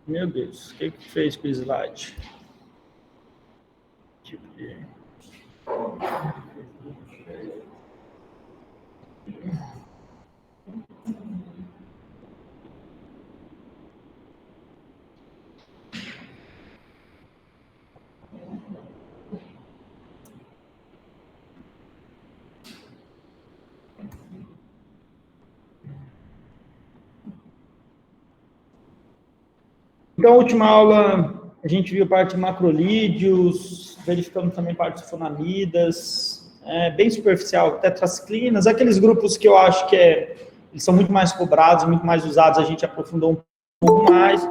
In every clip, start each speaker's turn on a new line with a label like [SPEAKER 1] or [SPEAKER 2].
[SPEAKER 1] Meu Deus, o que fez com o slide? Então, a última aula, a gente viu parte de macrolídeos, verificamos também parte de sulfonamidas, bem superficial, tetraciclinas, aqueles grupos que eu acho que eles são muito mais cobrados, muito mais usados, a gente aprofundou um pouco mais.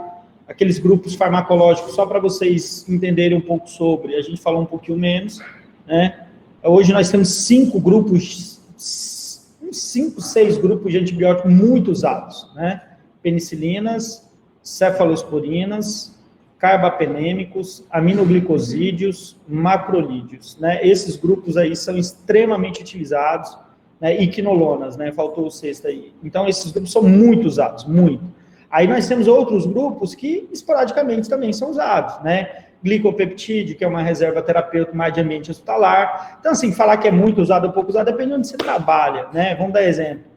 [SPEAKER 1] Aqueles grupos farmacológicos, só para vocês entenderem um pouco sobre, a gente falou um pouquinho menos, né? Hoje nós temos 5 grupos, 5, 6 grupos de antibióticos muito usados, né? Penicilinas, cefalosporinas, carbapenêmicos, aminoglicosídeos, macrolídeos, né? Esses grupos aí são extremamente utilizados, né? E quinolonas, né? Faltou o sexto aí. Então, esses grupos são muito usados, muito. Aí nós temos outros grupos que, esporadicamente, também são usados, né? Glicopeptídeo, que é uma reserva terapêutica mais de ambiente hospitalar. Então, assim, falar que é muito usado ou pouco usado, depende de onde você trabalha, né? Vamos dar exemplo.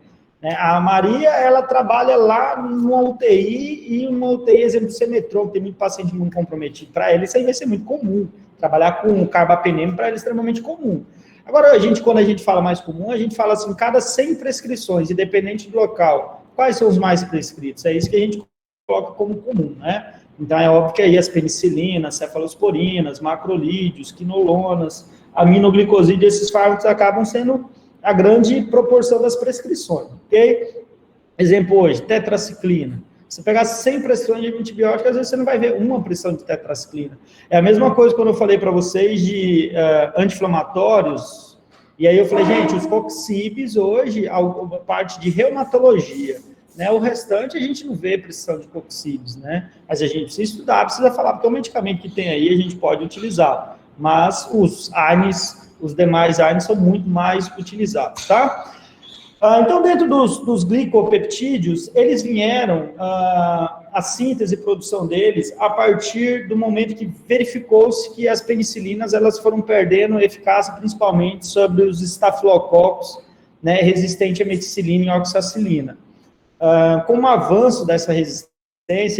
[SPEAKER 1] A Maria, ela trabalha lá numa UTI, e uma UTI, exemplo, do Semetron, que tem muito paciente muito comprometido. Para ela, isso aí vai ser muito comum. Trabalhar com carbapenema, para ela, é extremamente comum. Agora, quando a gente fala mais comum, a gente fala assim, cada 100 prescrições, independente do local, quais são os mais prescritos? É isso que a gente coloca como comum, né? Então, é óbvio que aí as penicilinas, cefalosporinas, macrolídeos, quinolonas, aminoglicosídeos, esses fármacos acabam sendo a grande proporção das prescrições, ok? Exemplo hoje, tetraciclina. Se pegar 100 prescrições de antibiótico, às vezes você não vai ver uma prescrição de tetraciclina. É a mesma coisa quando eu falei para vocês de anti-inflamatórios, e aí eu falei, gente, os coxibes hoje, a parte de reumatologia, né? O restante a gente não vê prescrição de coxibes, né? Mas a gente precisa estudar, precisa falar, porque é um medicamento que tem aí, a gente pode utilizar. Mas os ARNs, os demais ARNs são muito mais utilizados, tá? Então, dentro dos glicopeptídeos, eles vieram, a síntese e produção deles, a partir do momento que verificou-se que as penicilinas, elas foram perdendo eficácia, principalmente sobre os estafilococos, né, resistente à meticilina e oxacilina. Com o avanço dessa resistência,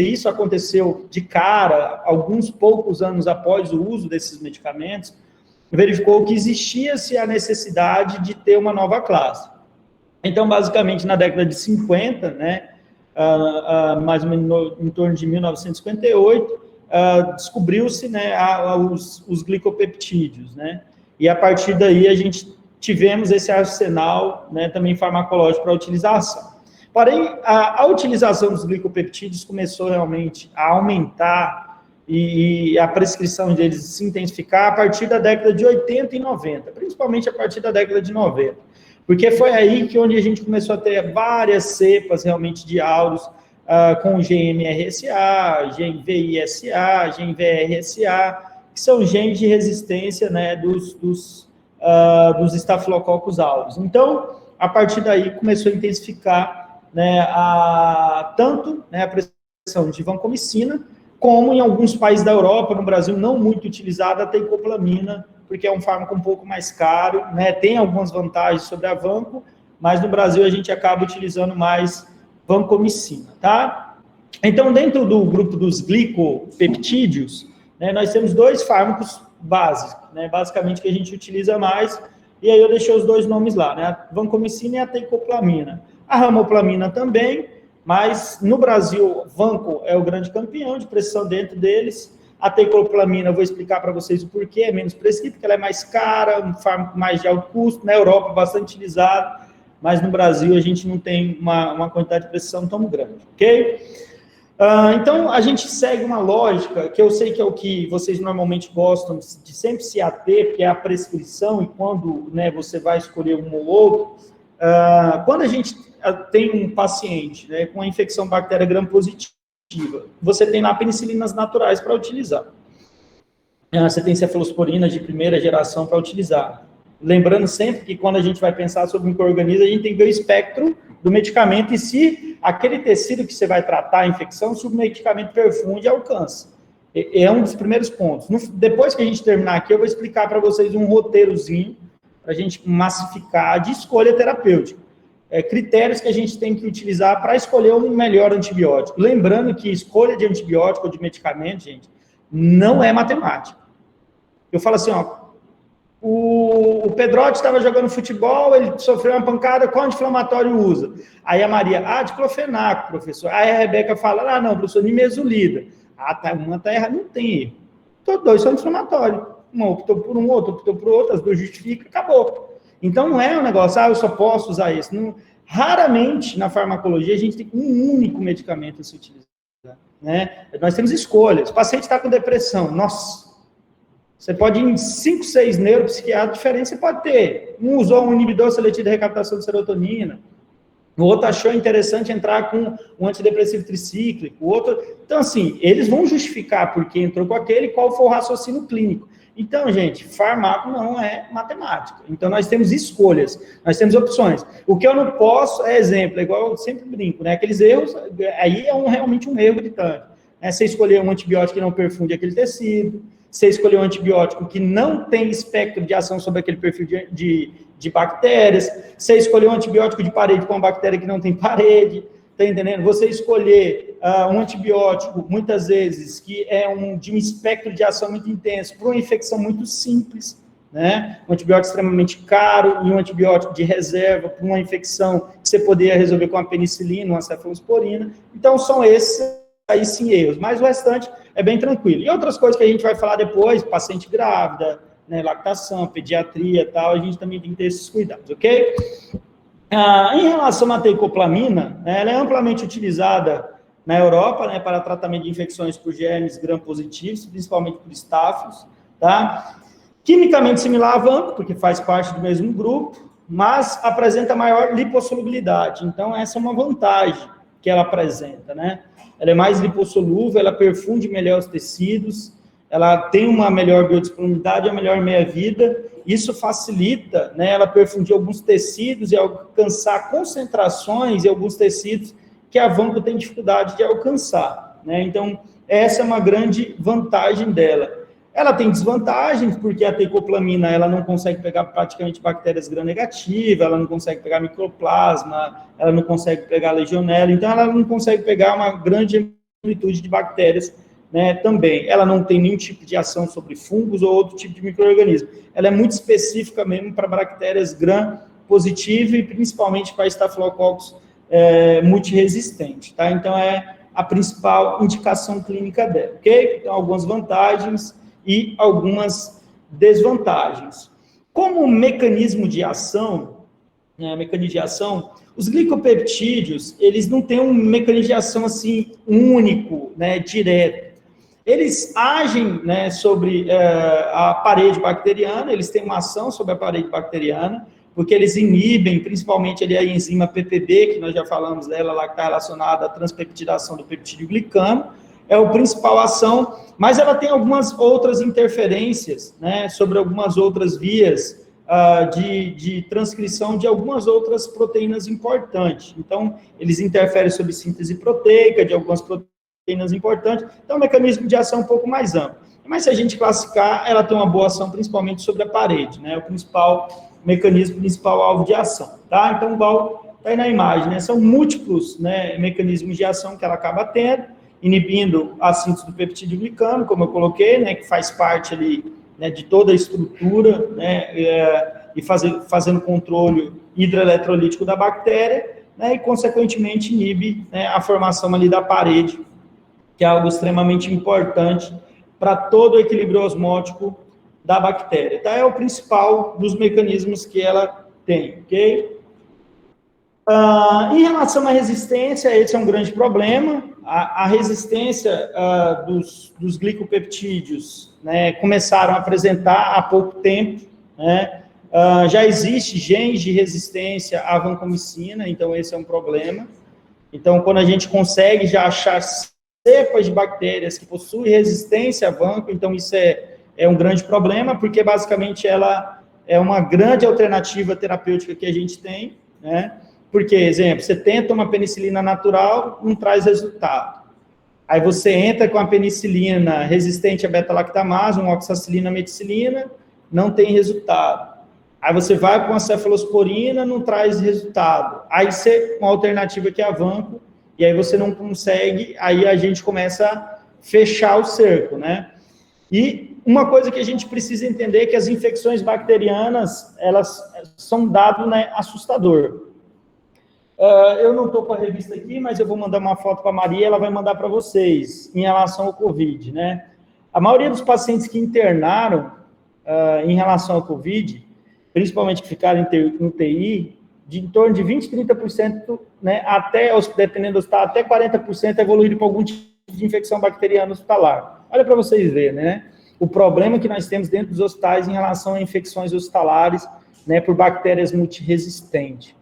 [SPEAKER 1] isso aconteceu de cara, alguns poucos anos após o uso desses medicamentos, verificou que existia-se a necessidade de ter uma nova classe. Então, basicamente, na década de 50, né, mais ou menos em torno de 1958, descobriu-se, né, os glicopeptídeos, né, e a partir daí a gente tivemos esse arsenal, né, também farmacológico para utilização. Porém, a utilização dos glicopeptídeos começou realmente a aumentar e a prescrição deles se intensificar a partir da década de 80 e 90, principalmente a partir da década de 90, porque foi aí que onde a gente começou a ter várias cepas realmente de auros, com GM-RSA, GM-VISA, GM-VRSA, que são genes de resistência, né, dos estafilococos aureus. Então, a partir daí começou a intensificar, né, tanto, né, a prescrição de vancomicina, como em alguns países da Europa, no Brasil não muito utilizada, a teicoplamina, porque é um fármaco um pouco mais caro, né, tem algumas vantagens sobre a vanco, mas no Brasil a gente acaba utilizando mais vancomicina, tá? Então, dentro do grupo dos glicopeptídeos, né, nós temos 2 fármacos básicos, né, basicamente que a gente utiliza mais, e aí eu deixei os 2 nomes lá, né, a vancomicina e a teicoplamina. A ramoplamina também, mas no Brasil, vanco é o grande campeão de prescrição dentro deles. A teicoplamina, eu vou explicar para vocês o porquê, é menos prescrita, porque ela é mais cara, um fármaco mais de alto custo, na Europa bastante utilizado, mas no Brasil a gente não tem uma quantidade de prescrição tão grande, ok? Então, a gente segue uma lógica, que eu sei que é o que vocês normalmente gostam de sempre se ater, porque é a prescrição, e quando, né, você vai escolher um ou outro, quando a gente tem um paciente, né, com a infecção bactéria gram-positiva, você tem lá penicilinas naturais para utilizar. Você tem cefalosporinas de primeira geração para utilizar. Lembrando sempre que quando a gente vai pensar sobre micro-organismos, a gente tem que ver o espectro do medicamento e se aquele tecido que você vai tratar a infecção, se o medicamento perfunde, alcança. É um dos primeiros pontos. Depois que a gente terminar aqui, eu vou explicar para vocês um roteirozinho para a gente massificar de escolha terapêutica. Critérios que a gente tem que utilizar para escolher um melhor antibiótico. Lembrando que escolha de antibiótico ou de medicamento, gente, não é matemática. Eu falo assim, ó, o Pedrotti estava jogando futebol, ele sofreu uma pancada, qual anti-inflamatório usa? Aí a Maria, diclofenaco, professor. Aí a Rebeca fala, não, professor, nimesulida. Uma tá errada, não tem erro. Todos dois são anti-inflamatórios. Um optou por um, outro optou por outro, as duas justificam, acabou. Então não é um negócio, eu só posso usar esse. Não, raramente na farmacologia a gente tem um único medicamento a se utilizar. Né? Nós temos escolhas. O paciente está com depressão, nossa, você pode ir em 5, 6 neuropsiquiatras diferentes, você pode ter. Um usou um inibidor seletivo de recaptação de serotonina, o outro achou interessante entrar com um antidepressivo tricíclico, o outro... Então, assim, eles vão justificar porque entrou com aquele, qual foi o raciocínio clínico. Então, gente, fármaco não é matemática. Então, nós temos escolhas, nós temos opções. O que eu não posso, exemplo, igual eu sempre brinco, né? Aqueles erros, aí é realmente um erro gritante. Né? Você escolher um antibiótico que não perfunde aquele tecido, você escolher um antibiótico que não tem espectro de ação sobre aquele perfil de bactérias, você escolher um antibiótico de parede com uma bactéria que não tem parede, tá entendendo? Você escolher um antibiótico, muitas vezes, que é de um espectro de ação muito intenso, para uma infecção muito simples, né? Um antibiótico extremamente caro e um antibiótico de reserva para uma infecção que você poderia resolver com uma penicilina, uma cefalosporina. Então, são esses aí sim erros, mas o restante é bem tranquilo. E outras coisas que a gente vai falar depois, paciente grávida, né, lactação, pediatria e tal, a gente também tem que ter esses cuidados, ok? Em relação à teicoplamina, né, ela é amplamente utilizada na Europa, né, para tratamento de infecções por germes gram-positivos, principalmente por estáfilos, tá? Quimicamente similar à vanco, porque faz parte do mesmo grupo, mas apresenta maior lipossolubilidade. Então, essa é uma vantagem que ela apresenta, né? Ela é mais lipossolúvel, ela perfunde melhor os tecidos, ela tem uma melhor biodisponibilidade, uma melhor meia-vida. Isso facilita, né, ela perfundir alguns tecidos e alcançar concentrações em alguns tecidos que a vanco tem dificuldade de alcançar, né? Então, essa é uma grande vantagem dela. Ela tem desvantagens, porque a teicoplamina, ela não consegue pegar praticamente bactérias gram-negativas, ela não consegue pegar microplasma, ela não consegue pegar legionela, então ela não consegue pegar uma grande amplitude de bactérias, né, também. Ela não tem nenhum tipo de ação sobre fungos ou outro tipo de micro-organismo. Ela é muito específica mesmo para bactérias gram-positivas e principalmente para estafilococcus multiresistente, tá? Então, é a principal indicação clínica dela, ok? Então, algumas vantagens e algumas desvantagens. Como mecanismo de ação, os glicopeptídeos, eles não têm um mecanismo de ação assim único, né, direto. Eles agem, né, sobre a parede bacteriana, eles têm uma ação sobre a parede bacteriana, porque eles inibem, principalmente ali a enzima PPB, que nós já falamos dela lá, que está relacionada à transpeptidação do peptídeo glicano, é a principal ação, mas ela tem algumas outras interferências, né, sobre algumas outras vias de transcrição de algumas outras proteínas importantes. Então, eles interferem sobre síntese proteica de algumas proteínas importantes, então é um mecanismo de ação um pouco mais amplo. Mas se a gente classificar, ela tem uma boa ação principalmente sobre a parede, né, o principal mecanismo, principal alvo de ação, tá? Então, igual está aí na imagem, né, são múltiplos, né, mecanismos de ação que ela acaba tendo, inibindo a síntese do peptídeo glicano, como eu coloquei, né, que faz parte ali, né, de toda a estrutura, né, e fazendo controle hidroeletrolítico da bactéria, né, e, consequentemente, inibe, né, a formação ali da parede, que é algo extremamente importante para todo o equilíbrio osmótico da bactéria. Tá? É o principal dos mecanismos que ela tem, ok? Em relação à resistência, esse é um grande problema. A resistência dos glicopeptídeos, né, começaram a apresentar há pouco tempo, né? Já existe genes de resistência à vancomicina, então esse é um problema. Então, quando a gente consegue já achar cepas de bactérias que possuem resistência à vanco, então isso é um grande problema, porque basicamente ela é uma grande alternativa terapêutica que a gente tem, né? Porque, exemplo, você tenta uma penicilina natural, não traz resultado. Aí você entra com a penicilina resistente a beta-lactamase, uma oxacilina meticilina, não tem resultado. Aí você vai com a cefalosporina, não traz resultado. Aí você, uma alternativa que é a Vanco, e aí você não consegue, aí a gente começa a fechar o cerco, né? E uma coisa que a gente precisa entender é que as infecções bacterianas, elas são um dado, né, assustador. Eu não estou com a revista aqui, mas eu vou mandar uma foto para a Maria, ela vai mandar para vocês, em relação ao Covid, né? A maioria dos pacientes que internaram em relação ao Covid, principalmente que ficaram em UTI, de em torno de 20%, 30%, né, até, dependendo do hospital, até 40% evoluíram para algum tipo de infecção bacteriana hospitalar. Olha para vocês verem, né? O problema que nós temos dentro dos hospitais em relação a infecções hospitalares, né, por bactérias multiresistentes.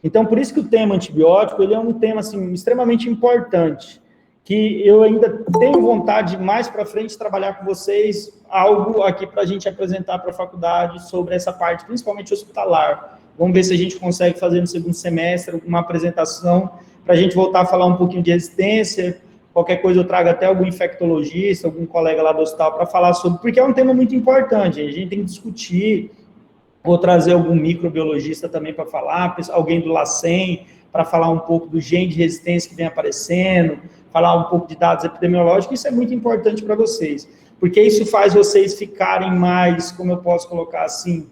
[SPEAKER 1] Então, por isso que o tema antibiótico, ele é um tema, assim, extremamente importante, que eu ainda tenho vontade, mais para frente, trabalhar com vocês, algo aqui para a gente apresentar para a faculdade sobre essa parte, principalmente hospitalar. Vamos ver se a gente consegue fazer no segundo semestre uma apresentação, para a gente voltar a falar um pouquinho de resistência. Qualquer coisa eu trago até algum infectologista, algum colega lá do hospital para falar sobre, porque é um tema muito importante, a gente tem que discutir. Vou trazer algum microbiologista também para falar, alguém do LACEN, para falar um pouco do gene de resistência que vem aparecendo, falar um pouco de dados epidemiológicos. Isso é muito importante para vocês, porque isso faz vocês ficarem mais, como eu posso colocar assim,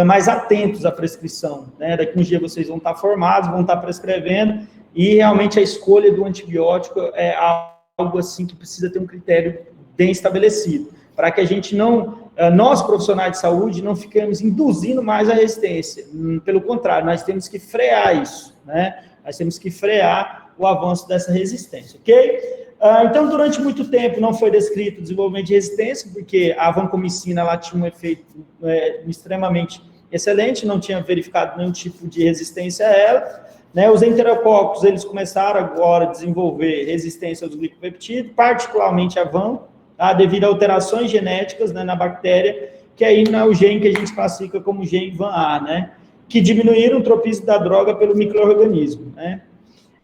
[SPEAKER 1] mais atentos à prescrição, né? Daqui uns dias vocês vão estar formados, vão estar prescrevendo, e realmente a escolha do antibiótico é algo assim que precisa ter um critério bem estabelecido, para que a gente não, nós profissionais de saúde, não fiquemos induzindo mais a resistência. Pelo contrário, nós temos que frear isso, né? Nós temos que frear o avanço dessa resistência, ok? Então, durante muito tempo não foi descrito o desenvolvimento de resistência, porque a vancomicina ela tinha um efeito extremamente excelente, não tinha verificado nenhum tipo de resistência a ela, né? Os enterococos, eles começaram agora a desenvolver resistência aos glicopeptídeos, particularmente a vanco, tá? Devido a alterações genéticas, né, na bactéria, que aí não é o gene que a gente classifica como gene VAN-A, né? Que diminuíram o tropismo da droga pelo micro-organismo, né?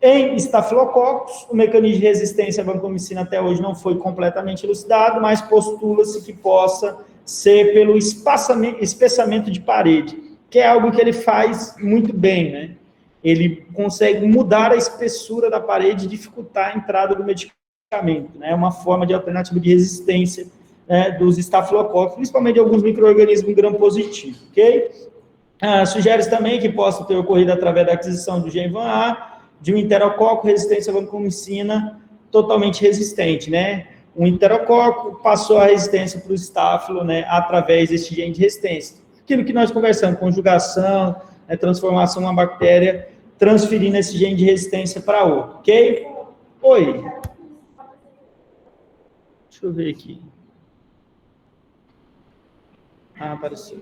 [SPEAKER 1] Em estafilococos, o mecanismo de resistência à vancomicina até hoje não foi completamente elucidado, mas postula-se que possa ser pelo espessamento de parede, que é algo que ele faz muito bem, né? Ele consegue mudar a espessura da parede e dificultar a entrada do medicamento, né? É uma forma de alternativa de resistência, né, dos estafilococos, principalmente de alguns micro-organismos gram-positivo, ok? Sugere também que possa ter ocorrido através da aquisição do gene VAN-A, de um enterococo, resistência à vancomicina totalmente resistente, né? Um enterococo passou a resistência para o estáfilo, né, através desse gene de resistência. Aquilo que nós conversamos, conjugação, né, transformação de uma bactéria, transferindo esse gene de resistência para outro, ok? Oi. Deixa eu ver aqui. Apareceu.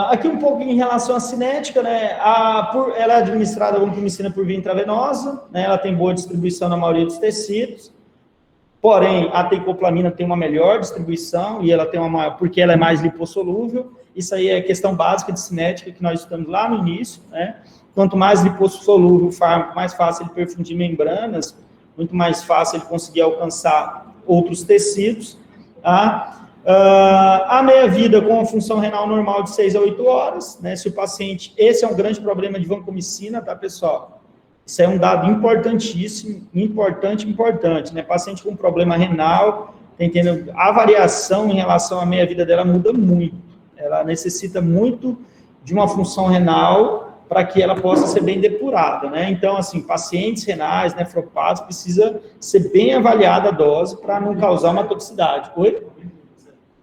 [SPEAKER 1] Aqui um pouco em relação à cinética, né? Ela é administrada como vancomicina por via intravenosa, né? Ela tem boa distribuição na maioria dos tecidos, porém a teicoplamina tem uma melhor distribuição e ela tem uma maior, porque ela é mais lipossolúvel. Isso aí é questão básica de cinética que nós estudamos lá no início, né? Quanto mais lipossolúvel o fármaco, mais fácil ele perfundir membranas, muito mais fácil ele conseguir alcançar outros tecidos, tá? A meia-vida com a função renal normal de 6 a 8 horas, né? Se o paciente, esse é um grande problema de vancomicina, tá, pessoal? Isso é um dado importantíssimo, importante, né? Paciente com problema renal, tá entendendo? A variação em relação à meia-vida dela muda muito. Ela necessita muito de uma função renal para que ela possa ser bem depurada, né? Então, assim, pacientes renais, nefropatas, precisa ser bem avaliada a dose para não causar uma toxicidade. Oi?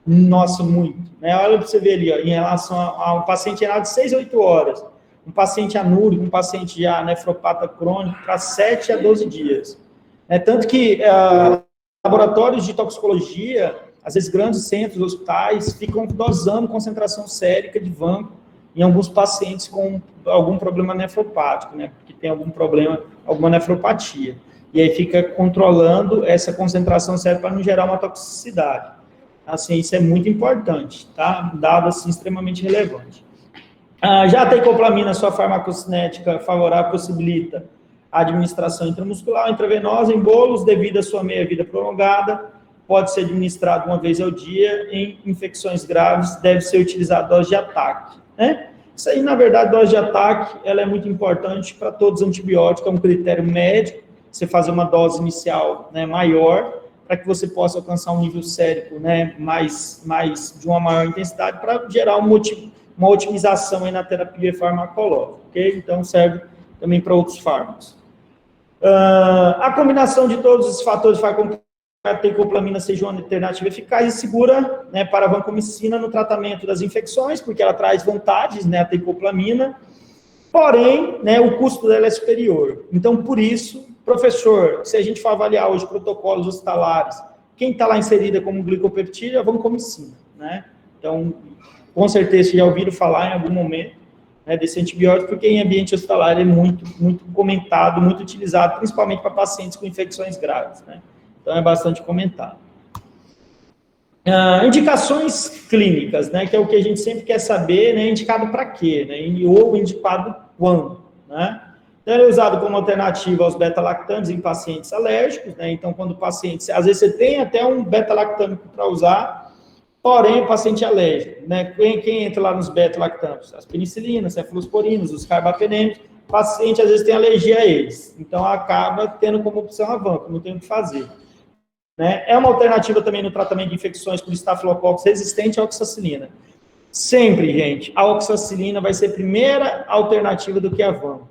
[SPEAKER 1] Nossa, muito. Né? Olha para você ver ali, ó, em relação a um paciente renal de 6 a 8 horas, um paciente anúrico, um paciente já nefropata crônico, para 7 a 12 dias. Tanto que laboratórios de toxicologia, às vezes grandes centros, hospitais, ficam dosando concentração sérica de vanco em alguns pacientes com algum problema nefropático, né, porque tem algum problema, alguma nefropatia. E aí fica controlando essa concentração certa para não gerar uma toxicidade. Assim, isso é muito importante, tá? Dado assim extremamente relevante. Já a teicoplamina, sua farmacocinética favorável, possibilita a administração intramuscular, intravenosa, em bolos, devido à sua meia-vida prolongada, pode ser administrado uma vez ao dia, em infecções graves, deve ser utilizada dose de ataque, né? Isso aí, na verdade, dose de ataque, ela é muito importante para todos os antibióticos, é um critério médico, você fazer uma dose inicial, né, maior, para que você possa alcançar um nível sérico, né, mais de uma maior intensidade, para gerar uma otimização aí na terapia farmacológica, ok? Então, serve também para outros fármacos. A combinação de todos esses fatores faz com que a teicoplamina seja uma alternativa eficaz e segura, né, para a vancomicina no tratamento das infecções, porque ela traz vantagens, né, a teicoplamina, porém, né, o custo dela é superior. Então, por isso, professor, se a gente for avaliar hoje protocolos hospitalares, quem está lá inserida como glicopeptídeo é a vancomicina, né? Então, com certeza, já ouviram falar em algum momento, né, desse antibiótico, porque em ambiente hospitalar é muito comentado, muito utilizado, principalmente para pacientes com infecções graves, né? Então, é bastante comentado. Indicações clínicas, né, que é o que a gente sempre quer saber, né, indicado para quê, né, ou indicado quando, né? Então, ele é usado como alternativa aos beta-lactâmicos em pacientes alérgicos, né? Então, quando o paciente, às vezes você tem até um beta-lactâmico para usar, porém o paciente é alérgico, né? Quem entra lá nos beta-lactâmicos? As penicilinas, cefalosporinos, os carbapenêmicos, o paciente às vezes tem alergia a eles, então acaba tendo como opção a vanco, não tem o que fazer. Né? É uma alternativa também no tratamento de infecções por estafilococcus resistente à oxacilina. Sempre, gente, a oxacilina vai ser a primeira alternativa do que a vanco.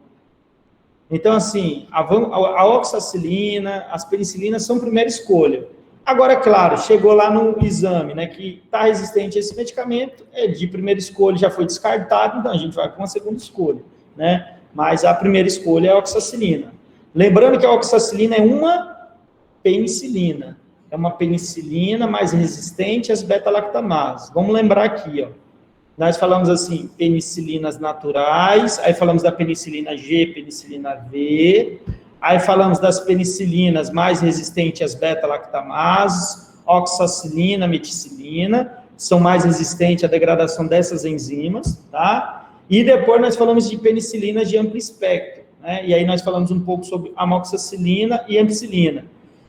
[SPEAKER 1] Então, assim, a oxacilina, as penicilinas são primeira escolha. Agora, claro, chegou lá no exame, né, que está resistente a esse medicamento, é de primeira escolha, já foi descartado, então a gente vai com uma segunda escolha, né? Mas a primeira escolha é a oxacilina. Lembrando que a oxacilina é uma penicilina. É uma penicilina mais resistente às beta-lactamases. Vamos lembrar aqui, ó. Nós falamos assim, penicilinas naturais, aí falamos da penicilina G, penicilina V, aí falamos das penicilinas mais resistentes às beta-lactamases, oxacilina, meticilina, são mais resistentes à degradação dessas enzimas, tá? E depois nós falamos de penicilinas de amplo espectro, né? E aí nós falamos um pouco sobre amoxicilina e ampicilina,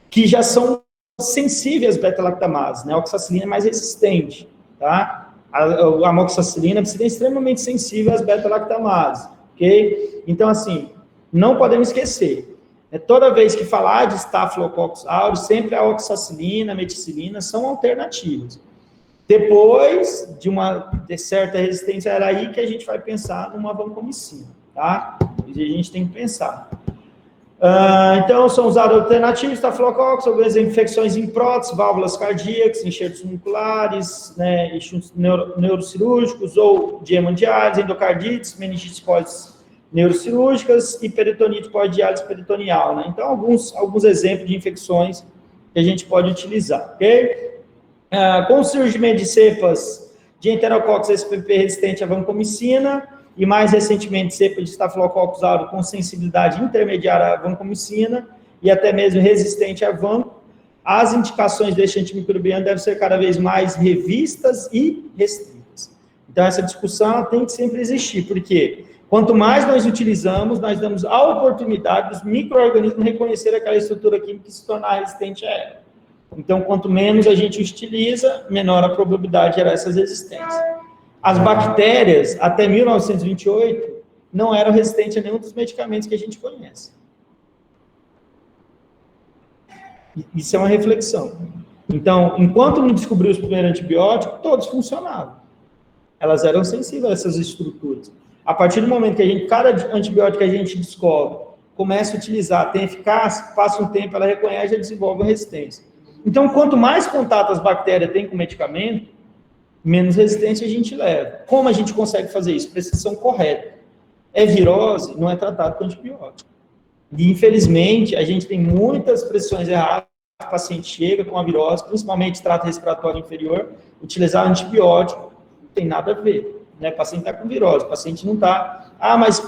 [SPEAKER 1] que já são sensíveis às beta-lactamases, né? A oxacilina é mais resistente, tá? A amoxicilina é extremamente sensível às beta-lactamases, ok? Então, assim, não podemos esquecer, toda vez que falar de Staphylococcus aureus, sempre a oxacilina, a meticilina são alternativas. Depois de certa resistência, era aí que a gente vai pensar numa vancomicina, tá? E a gente tem que pensar. Então, são usados alternativos, Staphylococcus, algumas infecções em próteses, válvulas cardíacas, enxertos musculares, né, enxertos neurocirúrgicos ou de hemodiálise, endocardites, meningites cólicas neurocirúrgicas e peritonite pós-diálise peritoneal, né? Então, alguns exemplos de infecções que a gente pode utilizar, ok? Com o surgimento de cepas de Enterococcus spp resistente à vancomicina, e mais recentemente cepa de Staphylococcus aureus com sensibilidade intermediária à vancomicina e até mesmo resistente à vanco, as indicações deste antimicrobiano devem ser cada vez mais revistas e restritas. Então, essa discussão tem que sempre existir, porque quanto mais nós utilizamos, nós damos a oportunidade dos micro-organismos reconhecer aquela estrutura química e se tornar resistente a ela. Então, quanto menos a gente utiliza, menor a probabilidade de gerar essas resistências. As bactérias, até 1928, não eram resistentes a nenhum dos medicamentos que a gente conhece. Isso é uma reflexão. Então, enquanto não descobriu os primeiros antibióticos, todos funcionavam. Elas eram sensíveis a essas estruturas. A partir do momento que cada antibiótico que a gente descobre, começa a utilizar, tem eficácia, passa um tempo, ela reconhece e desenvolve uma resistência. Então, quanto mais contato as bactérias têm com o medicamento, menos resistência a gente leva. Como a gente consegue fazer isso? Prescrição correta. É virose, não é tratado com antibiótico. E, infelizmente, a gente tem muitas prescrições erradas. O paciente chega com a virose, principalmente trato respiratório inferior, utilizar antibiótico, não tem nada a ver. né? O paciente está com virose, o paciente não está... mas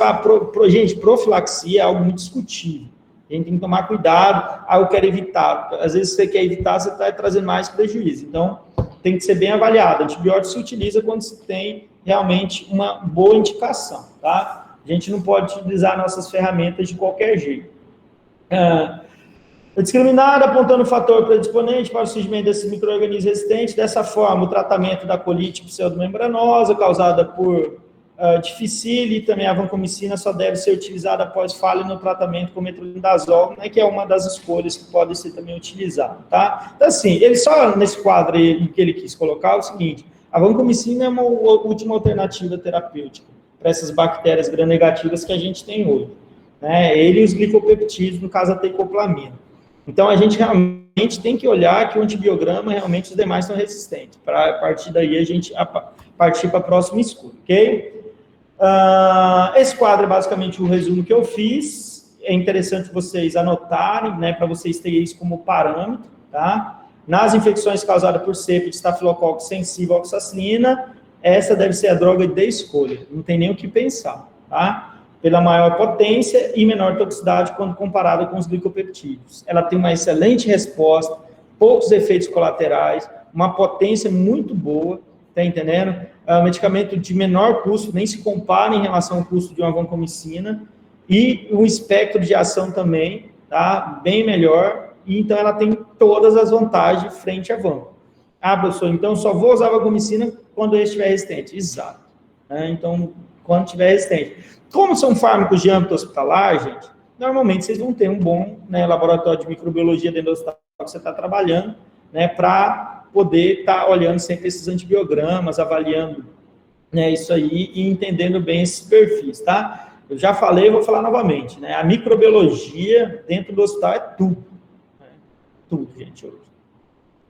[SPEAKER 1] gente, profilaxia é algo muito discutível. A gente tem que tomar cuidado. Eu quero evitar. Às vezes você quer evitar, você está trazendo mais prejuízo. Então, tem que ser bem avaliado. Antibiótico se utiliza quando se tem realmente uma boa indicação, tá? A gente não pode utilizar nossas ferramentas de qualquer jeito. Discriminada, apontando o fator predisponente para o surgimento desse micro-organismo resistente. Dessa forma, o tratamento da colite pseudomembranosa, causada por dificile, e também a vancomicina só deve ser utilizada após falha no tratamento com metronidazol, né, que é uma das escolhas que pode ser também utilizada, tá? Então, assim, ele só nesse quadro aí, que ele quis colocar é o seguinte: a vancomicina é uma última alternativa terapêutica para essas bactérias gram-negativas que a gente tem hoje, né? Ele e os glicopeptídeos, no caso a teicoplamina. Então, a gente realmente tem que olhar que o antibiograma, realmente, os demais são resistentes. Para a partir daí, a gente partir para a próxima escolha, ok? Esse quadro é basicamente o resumo que eu fiz. É interessante vocês anotarem, né, para vocês terem isso como parâmetro, tá? Nas infecções causadas por cepa de estafilococo sensível à oxacilina, essa deve ser a droga de escolha. Não tem nem o que pensar, tá? Pela maior potência e menor toxicidade quando comparada com os glicopeptídeos. Ela tem uma excelente resposta, poucos efeitos colaterais, uma potência muito boa, tá entendendo? É um medicamento de menor custo, nem se compara em relação ao custo de uma vancomicina, e um espectro de ação também, tá? Bem melhor, e então ela tem todas as vantagens frente à vanco. Professor, então só vou usar a vancomicina quando ele estiver resistente. Exato. Então, quando estiver resistente. Como são fármacos de âmbito hospitalar, gente, normalmente vocês vão ter um bom, né, laboratório de microbiologia dentro do hospital que você está trabalhando, né, para poder estar olhando sempre esses antibiogramas, avaliando, né, isso aí e entendendo bem esses perfis, tá? Eu já falei, vou falar novamente, né? A microbiologia dentro do hospital é tudo. Né? Tudo, gente, hoje.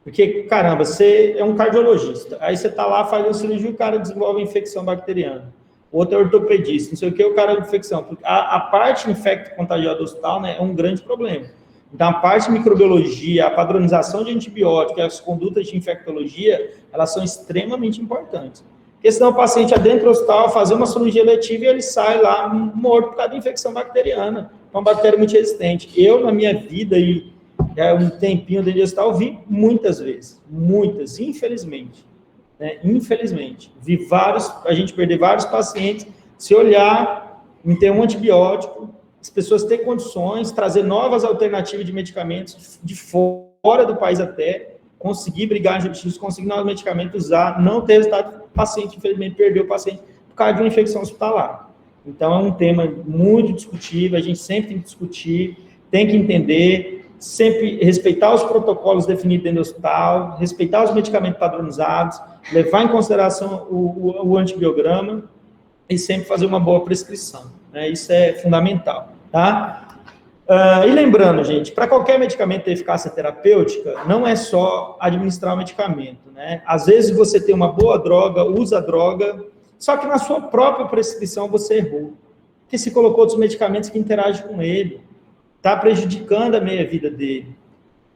[SPEAKER 1] Porque, caramba, você é um cardiologista, aí você está lá, faz uma cirurgia e o cara desenvolve infecção bacteriana. Outro é ortopedista, não sei o que, o cara de infecção. A parte infecto-contagiosa do hospital, né, é um grande problema. Então, a parte de microbiologia, a padronização de antibióticos, as condutas de infectologia, elas são extremamente importantes. Porque senão o paciente adentro do hospital, fazer uma cirurgia letiva e ele sai lá morto por causa de infecção bacteriana, uma bactéria muito resistente. Eu, na minha vida, e um tempinho dentro do hospital, vi muitas vezes, muitas, infelizmente. Né? Infelizmente, a gente perder vários pacientes, se olhar, em ter um antibiótico, as pessoas ter condições, trazer novas alternativas de medicamentos de fora do país até, conseguir brigar em justiça, conseguir novos medicamentos, usar, não ter resultado, o paciente, infelizmente, perdeu o paciente por causa de uma infecção hospitalar. Então, é um tema muito discutível, a gente sempre tem que discutir, tem que entender, sempre respeitar os protocolos definidos dentro do hospital, respeitar os medicamentos padronizados, levar em consideração o antibiograma e sempre fazer uma boa prescrição. Né? Isso é fundamental, tá? E lembrando, gente, para qualquer medicamento ter eficácia terapêutica, não é só administrar o medicamento, né? Às vezes você tem uma boa droga, usa a droga, só que na sua própria prescrição você errou, porque se colocou outros medicamentos que interagem com ele, está prejudicando a meia-vida dele.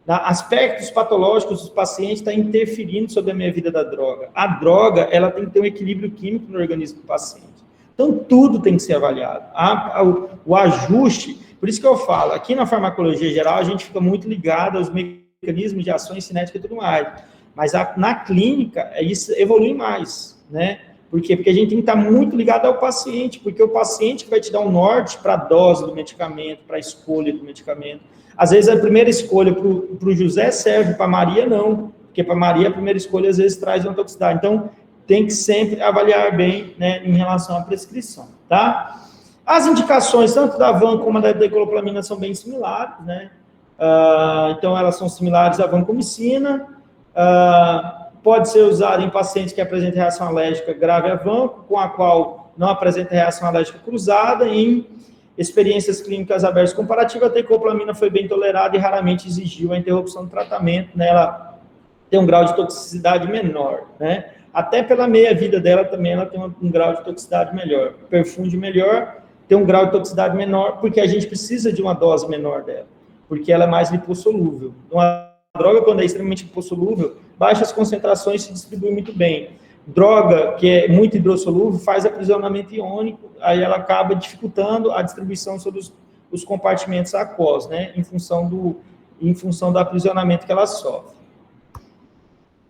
[SPEAKER 1] Aspectos patológicos dos pacientes estão interferindo sobre a meia-vida da droga. A droga, ela tem que ter um equilíbrio químico no organismo do paciente. Então, tudo tem que ser avaliado. O ajuste, por isso que eu falo, aqui na farmacologia geral, a gente fica muito ligado aos mecanismos de ação cinética e tudo mais. Mas na clínica, isso evolui mais, né? Por quê? Porque a gente tem que estar muito ligado ao paciente, porque o paciente que vai te dar um norte para a dose do medicamento, para a escolha do medicamento. Às vezes, a primeira escolha para o José serve, para a Maria não, porque para a Maria a primeira escolha às vezes traz uma toxicidade. Então, tem que sempre avaliar bem, né, em relação à prescrição, tá? As indicações, tanto da van como da dicoloplamina, são bem similares, né? Então, elas são similares à vancomicina, pode ser usada em pacientes que apresentam reação alérgica grave a vanco, com a qual não apresenta reação alérgica cruzada. Em experiências clínicas abertas comparativas, a tecoplamina foi bem tolerada e raramente exigiu a interrupção do tratamento, né? Ela tem um grau de toxicidade menor, né? Até pela meia-vida dela também, ela tem um grau de toxicidade melhor. Perfunde melhor, tem um grau de toxicidade menor, porque a gente precisa de uma dose menor dela, porque ela é mais lipossolúvel. Uma droga, quando é extremamente lipossolúvel, baixas concentrações se distribui muito bem. droga que é muito hidrossolúvel faz aprisionamento iônico, aí ela acaba dificultando a distribuição sobre os compartimentos aquosos, né, em função do aprisionamento que ela sofre.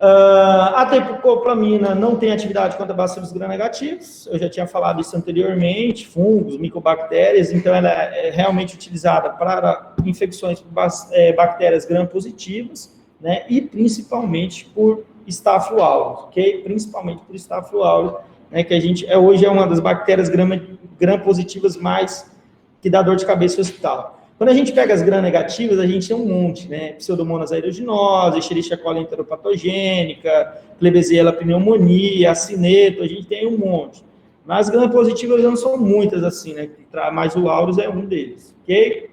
[SPEAKER 1] A tecoplamina não tem atividade contra bacilos gram-negativos, eu já tinha falado isso anteriormente, fungos, micobactérias, então ela é realmente utilizada para infecções por bactérias gram-positivas, né, e principalmente por Staphylo aureus, ok? Principalmente por Staphylo aureus, né, que a gente hoje é uma das bactérias gram-positivas mais que dá dor de cabeça no hospital. Quando a gente pega as gram-negativas, a gente tem um monte, né? Pseudomonas aeruginosa, Escherichia coli enteropatogênica, Klebsiella pneumonia, acineto, a gente tem um monte. Mas gram-positivas não são muitas assim, né? Mas o aureus é um deles, ok?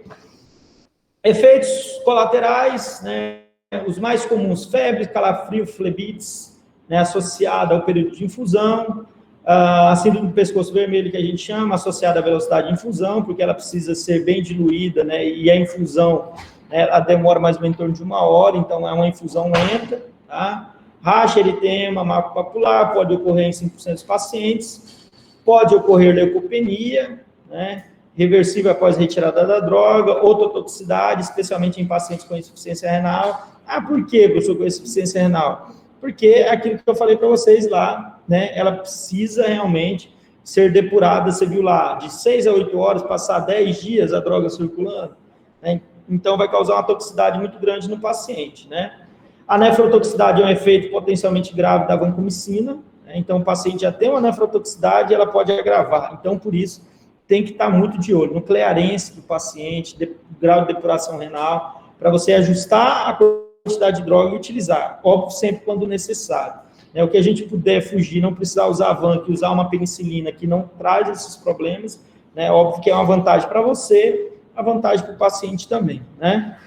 [SPEAKER 1] Efeitos colaterais, né? Os mais comuns, febre, calafrio, flebites, né? Associada ao período de infusão, a síndrome do pescoço vermelho, que a gente chama, associada à velocidade de infusão, porque ela precisa ser bem diluída, né, e a infusão, né, ela demora mais ou menos em torno de 1 hora, então é uma infusão lenta, tá? Racha, eritema, marco papular, pode ocorrer em 5% dos pacientes, pode ocorrer leucopenia, né, reversível após retirada da droga, ototoxicidade, especialmente em pacientes com insuficiência renal. Por que, professor, com insuficiência renal? Porque é aquilo que eu falei para vocês lá, né, ela precisa realmente ser depurada, você viu lá, de 6 a 8 horas, passar 10 dias a droga circulando, né, então vai causar uma toxicidade muito grande no paciente, né. A nefrotoxicidade é um efeito potencialmente grave da vancomicina, né, então o paciente já tem uma nefrotoxicidade, ela pode agravar, então por isso tem que estar muito de olho no clearance do paciente, grau de depuração renal, para você ajustar a quantidade de droga e utilizar, óbvio, sempre quando necessário. O que a gente puder fugir, não precisar usar vanc, usar uma penicilina que não traz esses problemas, né? Óbvio que é uma vantagem para você, a vantagem para o paciente também, né?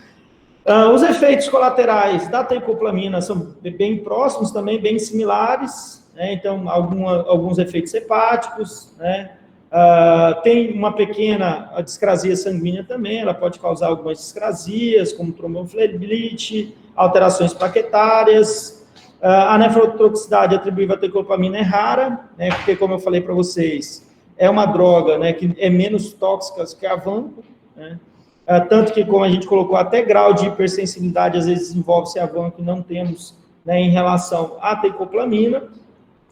[SPEAKER 1] Os efeitos colaterais da tecoplamina são bem próximos também, bem similares, né? Então, alguns efeitos hepáticos, né? Tem uma pequena discrasia sanguínea também, ela pode causar algumas discrasias, como tromboflebolite, alterações plaquetárias. A nefrotoxicidade atribuída à tecoplamina é rara, né, porque, como eu falei para vocês, é uma droga, né, que é menos tóxica que a vanco, né, tanto que, como a gente colocou, até grau de hipersensibilidade às vezes desenvolve-se a vanco e não temos, né, em relação à tecoplamina.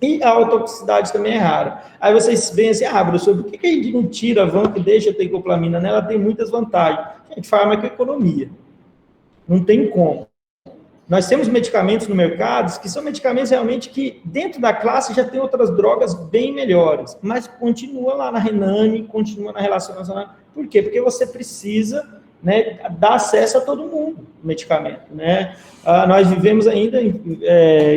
[SPEAKER 1] E a autotoxicidade também é rara. Aí vocês veem assim, professor, por que a gente não tira a vanco e deixa a tecoplamina? Ela tem muitas vantagens. Gente, farmacoeconomia. Não tem como. Nós temos medicamentos no mercado que são medicamentos realmente que, dentro da classe, já tem outras drogas bem melhores, mas continua lá na Renane, continua na Relação Nacional. Por quê? Porque você precisa, né, dar acesso a todo mundo o medicamento, né? Nós vivemos ainda,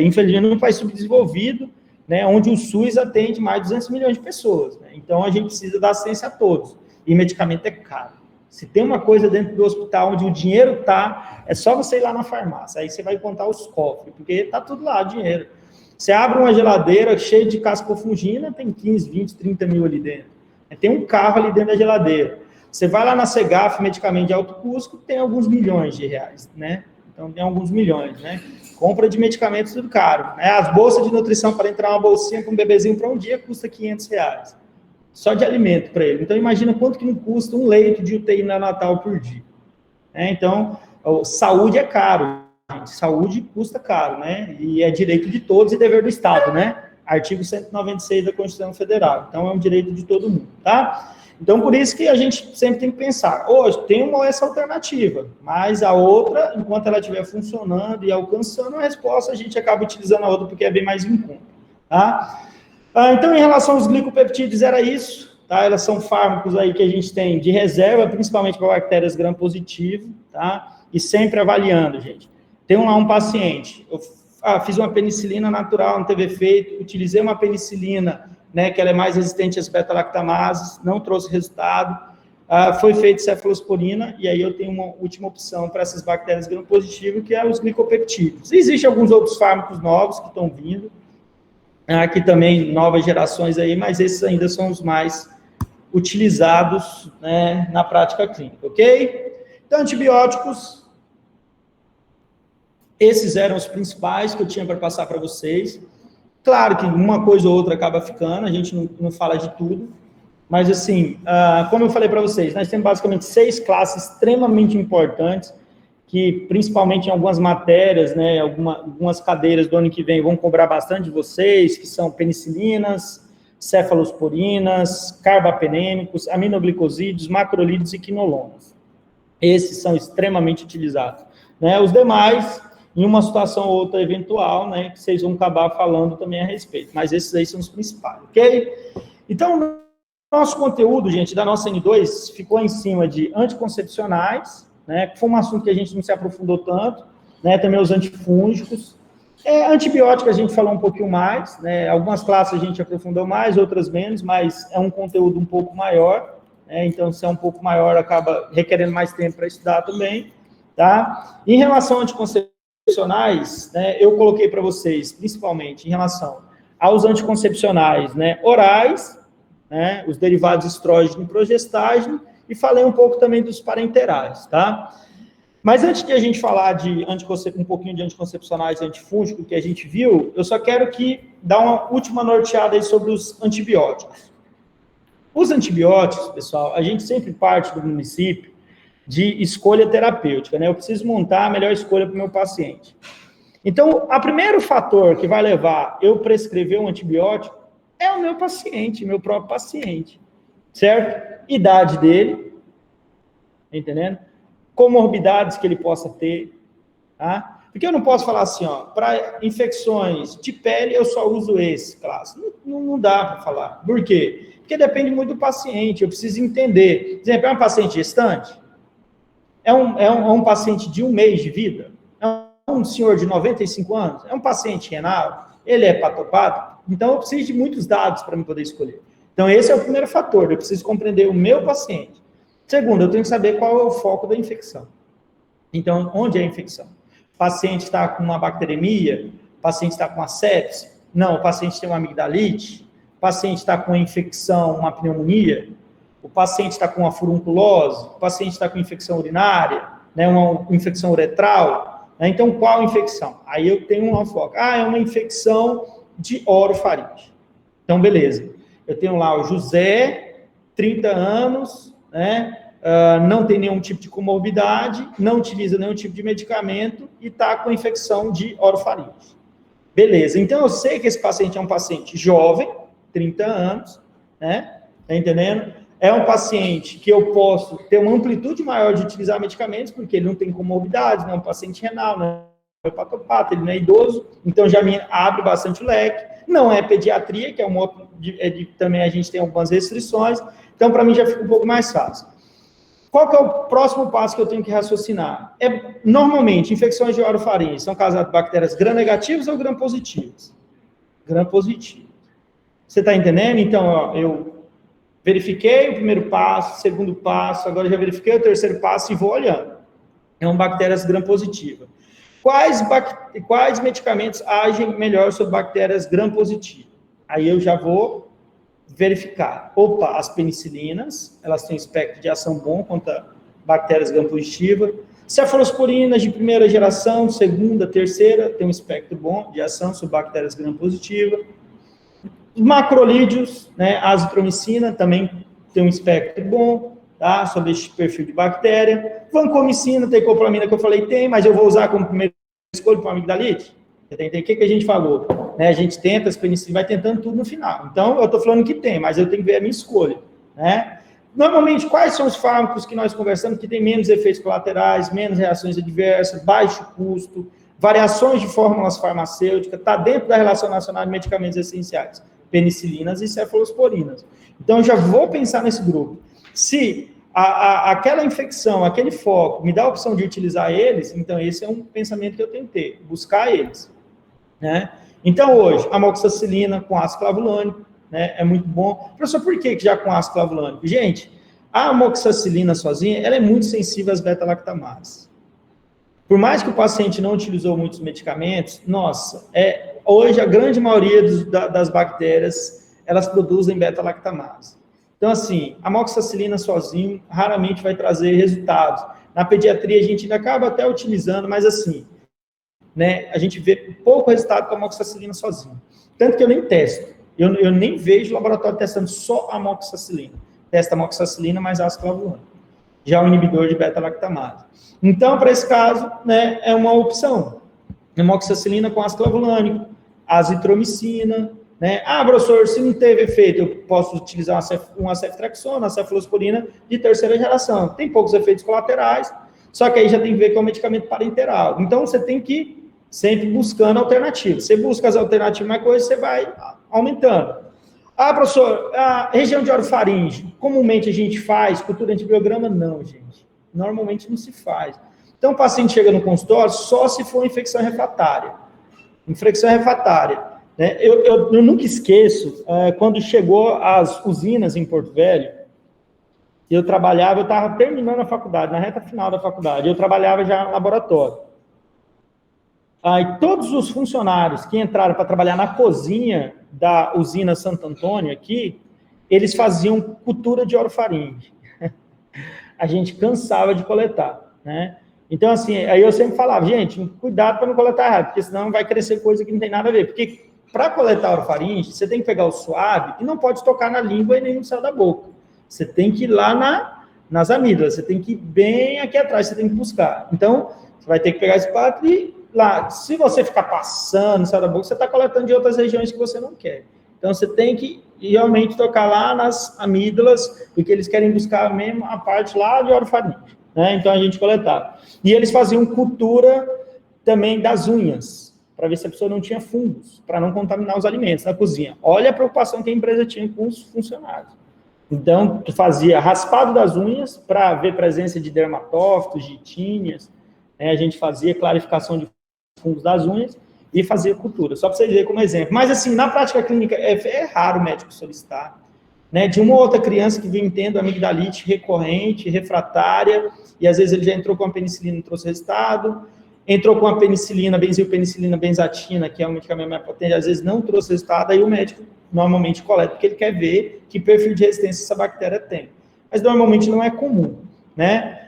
[SPEAKER 1] infelizmente, num país subdesenvolvido, né, onde o SUS atende mais de 200 milhões de pessoas, né? Então, a gente precisa dar assistência a todos, e medicamento é caro. Se tem uma coisa dentro do hospital onde o dinheiro está, é só você ir lá na farmácia, aí você vai contar os cofres, porque está tudo lá, dinheiro. Você abre uma geladeira cheia de cascofungina, tem 15, 20, 30 mil ali dentro. Tem um carro ali dentro da geladeira. Você vai lá na Segaf, medicamento de alto custo, tem alguns milhões de reais, né? Então, tem alguns milhões, né? Compra de medicamentos tudo caro, né? As bolsas de nutrição, para entrar uma bolsinha com um bebezinho para um dia, custa 500 reais. Só de alimento para ele. Então, imagina quanto que não custa um leito de UTI neonatal por dia. Então, saúde é caro. Gente. Saúde custa caro, né? E é direito de todos e dever do Estado, né? Artigo 196 da Constituição Federal. Então, é um direito de todo mundo, tá? Então, por isso que a gente sempre tem que pensar, hoje tem essa alternativa, mas a outra, enquanto ela estiver funcionando e alcançando a resposta, a gente acaba utilizando a outra porque é bem mais em conta, tá? Então, em relação aos glicopeptídeos, era isso, tá? Elas são fármacos aí que a gente tem de reserva, principalmente para bactérias gram-positivo, tá? E sempre avaliando, gente. Tem lá um paciente, eu fiz uma penicilina natural, não teve efeito, utilizei uma penicilina, né, que ela é mais resistente às beta-lactamases, não trouxe resultado, foi feito cefalosporina, e aí eu tenho uma última opção para essas bactérias gram-positivas, que é os glicopeptídeos. Existem alguns outros fármacos novos que estão vindo, aqui também novas gerações aí, mas esses ainda são os mais utilizados, né, na prática clínica, ok? Então, antibióticos, esses eram os principais que eu tinha para passar para vocês. Claro que uma coisa ou outra acaba ficando, a gente não fala de tudo, mas assim, como eu falei para vocês, nós temos basicamente 6 classes extremamente importantes, que principalmente em algumas matérias, né, algumas cadeiras do ano que vem vão cobrar bastante de vocês, que são penicilinas, cefalosporinas, carbapenêmicos, aminoglicosídeos, macrolídeos e quinolonas. Esses são extremamente utilizados. Né? Os demais, em uma situação ou outra eventual, né, que vocês vão acabar falando também a respeito, mas esses aí são os principais, ok? Então, nosso conteúdo, gente, da nossa N2 ficou em cima de anticoncepcionais, né, que foi um assunto que a gente não se aprofundou tanto, né, também os antifúngicos. Antibiótico a gente falou um pouquinho mais, né, algumas classes a gente aprofundou mais, outras menos, mas é um conteúdo um pouco maior, né, então se é um pouco maior acaba requerendo mais tempo para estudar também, tá? Em relação a anticoncepcionais, né, eu coloquei para vocês, principalmente em relação aos anticoncepcionais, né, orais, né, os derivados estrógeno e progestágeno, e falei um pouco também dos parenterais, tá? Mas antes de a gente falar de um pouquinho de anticoncepcionais e antifúngico que a gente viu, eu só quero dar uma última norteada aí sobre os antibióticos. Os antibióticos, pessoal, a gente sempre parte do município de escolha terapêutica, né? Eu preciso montar a melhor escolha para o meu paciente. Então, o primeiro fator que vai levar eu prescrever um antibiótico é o meu paciente, meu próprio paciente, certo? Idade dele, entendendo? Comorbidades que ele possa ter, tá? Porque eu não posso falar assim, ó, para infecções de pele eu só uso esse classe. Não dá para falar. Por quê? Porque depende muito do paciente, eu preciso entender. Por exemplo, é um paciente gestante? É um paciente de 1 mês de vida? É um senhor de 95 anos? É um paciente renal? Ele é patopata? Então, eu preciso de muitos dados para me poder escolher. Então, esse é o primeiro fator, eu preciso compreender o meu paciente. Segundo, eu tenho que saber qual é o foco da infecção. Então, onde é a infecção? O paciente está com uma bacteremia? O paciente está com uma sepse? Não, o paciente tem uma amigdalite? O paciente está com uma infecção, uma pneumonia? O paciente está com uma furunculose? O paciente está com infecção urinária? Né, uma infecção uretral? Né? Então, qual infecção? Aí eu tenho uma foco. É uma infecção de orofaringe. Então, beleza. Eu tenho lá o José, 30 anos, né? Não tem nenhum tipo de comorbidade, não utiliza nenhum tipo de medicamento e está com infecção de orofaringe. Beleza. Então, eu sei que esse paciente é um paciente jovem, 30 anos, né? Tá entendendo? É um paciente que eu posso ter uma amplitude maior de utilizar medicamentos, porque ele não tem comorbidade, não é um paciente renal, não é hepatopata, ele não é idoso, então já me abre bastante o leque. Não é pediatria, que é também a gente tem algumas restrições, então para mim já fica um pouco mais fácil. Qual que é o próximo passo que eu tenho que raciocinar? Normalmente, infecções de orofaringe são causadas por bactérias gram-negativas ou gram-positivas? Gram-positivas. Você está entendendo? Então, ó, eu verifiquei o primeiro passo, o segundo passo, agora já verifiquei o terceiro passo e vou olhando. É bactérias gram-positivas. Quais medicamentos agem melhor sobre bactérias gram-positivas? Aí eu já vou verificar. Opa, as penicilinas, elas têm um espectro de ação bom contra bactérias gram-positivas. Cefalosporinas de primeira geração, segunda, terceira, tem um espectro bom de ação sobre bactérias gram-positivas. Macrolídeos, né, azitromicina, também tem um espectro bom, tá, sobre esse perfil de bactéria. Vancomicina, teicoplamina, que eu falei, tem, mas eu vou usar como primeira escolha para amigdalite. Você tem que entender o que a gente falou. Né, a gente tenta, as penicinas, vai tentando tudo no final. Então, eu estou falando que tem, mas eu tenho que ver a minha escolha. Né? Normalmente, quais são os fármacos que nós conversamos que têm menos efeitos colaterais, menos reações adversas, baixo custo, variações de fórmulas farmacêuticas, está dentro da Relação Nacional de Medicamentos Essenciais, penicilinas e cefalosporinas. Então, eu já vou pensar nesse grupo. Se aquela infecção, aquele foco, me dá a opção de utilizar eles, então esse é um pensamento que eu tenho que ter, buscar eles. Né? Então, hoje, amoxicilina com ácido clavulânico, né, é muito bom. Professor, por que já com ácido clavulânico? Gente, a amoxicilina sozinha, ela é muito sensível às beta-lactamases. Por mais que o paciente não utilizou muitos medicamentos, nossa, hoje a grande maioria das bactérias, elas produzem beta-lactamase. Então, assim, a amoxicilina sozinho raramente vai trazer resultados. Na pediatria, a gente ainda acaba até utilizando, mas assim, né, a gente vê pouco resultado com a amoxicilina sozinho. tanto que eu nem testo. Eu nem vejo o laboratório testando só a amoxicilina. Testa a amoxicilina mais ácido clavulânico. Já o inibidor de beta-lactamase. Então, para esse caso, né, é uma opção. Amoxicilina com ácido clavulânico, azitromicina, né? Ah, professor, se não teve efeito, eu posso utilizar uma ceftriaxona, uma cefalosporina de terceira geração. Tem poucos efeitos colaterais, só que aí já tem que ver com o medicamento parenteral. Então, você tem que ir sempre buscando alternativas. Você busca as alternativas mais coisas, você vai aumentando. Ah, professor, a região de orofaringe, comumente a gente faz cultura antibiograma? Não, gente. Normalmente não se faz. Então, o paciente chega no consultório só se for infecção refratária. Infecção refratária. Né? Eu nunca esqueço, quando chegou as usinas em Porto Velho, eu estava terminando a faculdade, na reta final da faculdade, eu trabalhava já no laboratório. E todos os funcionários que entraram para trabalhar na cozinha da usina Santo Antônio aqui, eles faziam cultura de orofaringe. A gente cansava de coletar, né? Então, assim, aí eu sempre falava, gente, cuidado para não coletar errado, porque senão vai crescer coisa que não tem nada a ver. Porque para coletar orofaringe, você tem que pegar o suave e não pode tocar na língua e nem no céu da boca. Você tem que ir lá nas amígdalas, você tem que ir bem aqui atrás, você tem que buscar. Então, você vai ter que pegar esse pato e lá, se você ficar passando no céu da boca, você está coletando de outras regiões que você não quer. Então, você tem que realmente tocar lá nas amígdalas, porque eles querem buscar mesmo a parte lá de orofaringe, né? Então, a gente coletava. E eles faziam cultura também das unhas, para ver se a pessoa não tinha fungos, para não contaminar os alimentos na cozinha. Olha a preocupação que a empresa tinha com os funcionários. Então, tu fazia raspado das unhas para ver presença de dermatófitos, de tíneas, né? A gente fazia clarificação de fungos das unhas e fazia cultura, só para vocês verem como exemplo. Mas, assim, na prática clínica, é raro o médico solicitar, né? De uma ou outra criança que vem tendo amigdalite recorrente, refratária, e às vezes ele já entrou com a penicilina e não trouxe resultado, entrou com a penicilina, benzilpenicilina, benzatina, que é um medicamento mais potente, às vezes não trouxe resultado, aí o médico normalmente coleta, porque ele quer ver que perfil de resistência essa bactéria tem. Mas normalmente não é comum, né?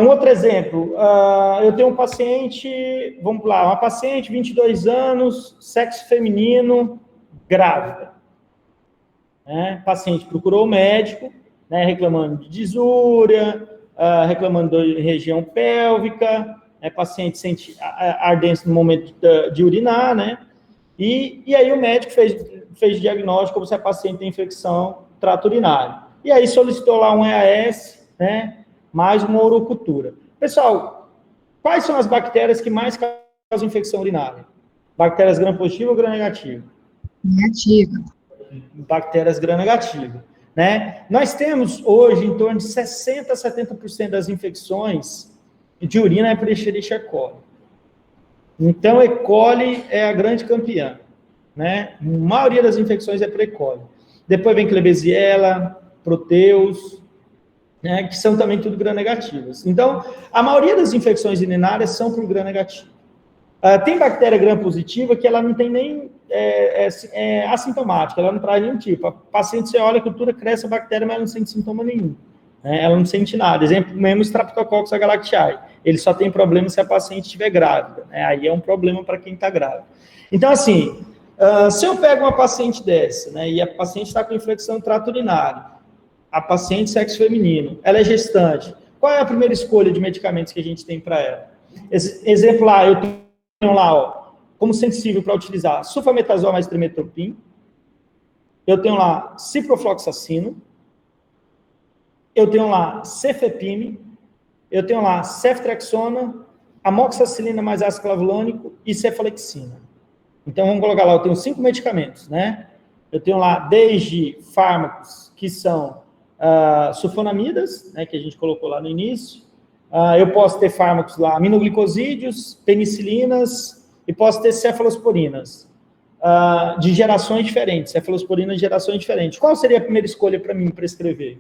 [SPEAKER 1] Um outro exemplo, eu tenho um paciente, vamos lá, uma paciente, 22 anos, sexo feminino, grávida. Né? O paciente procurou o médico, né, reclamando de disúria, reclamando de região pélvica, paciente sente ardência no momento de urinar, né? E aí o médico fez diagnóstico como se a paciente tem infecção trato urinário. E aí solicitou lá um EAS, né? Mais uma urocultura. Pessoal, quais são as bactérias que mais causam infecção urinária? Bactérias gram-positiva ou gram-negativa?
[SPEAKER 2] Negativa.
[SPEAKER 1] Bactérias gram-negativa, né? Nós temos hoje em torno de 60% a 70% das infecções de urina é por Escherichia coli. Então, E. coli é a grande campeã, né? A maioria das infecções é por E. coli. Depois vem Klebsiella, Proteus, né, que são também tudo gram-negativas. Então, a maioria das infecções urinárias são por gram-negativo. Tem bactéria gram-positiva que ela não tem nem assintomática, ela não traz nenhum tipo. A paciente, você olha a cultura, cresce a bactéria, mas ela não sente sintoma nenhum. Né? Ela não sente nada. Exemplo, mesmo Streptococcus agalactiae. Ele só tem problema se a paciente estiver grávida. Né? Aí é um problema para quem está grávida. Então, assim, se eu pego uma paciente dessa, né, e a paciente está com infecção do trato urinário, a paciente sexo feminino, ela é gestante, qual é a primeira escolha de medicamentos que a gente tem para ela? Exemplo lá, eu tenho lá, ó, como sensível para utilizar sulfametazol mais trimetoprim, eu tenho lá ciprofloxacino, eu tenho lá cefepime, eu tenho lá ceftriaxona, amoxicilina mais ácido clavulânico e cefalexina. Então, vamos colocar lá, eu tenho 5 medicamentos, né? Eu tenho lá desde fármacos que são sulfonamidas, né, que a gente colocou lá no início. Eu posso ter fármacos lá, aminoglicosídeos, penicilinas, e posso ter cefalosporinas, de gerações diferentes, cefalosporinas de gerações diferentes. Qual seria a primeira escolha para mim prescrever?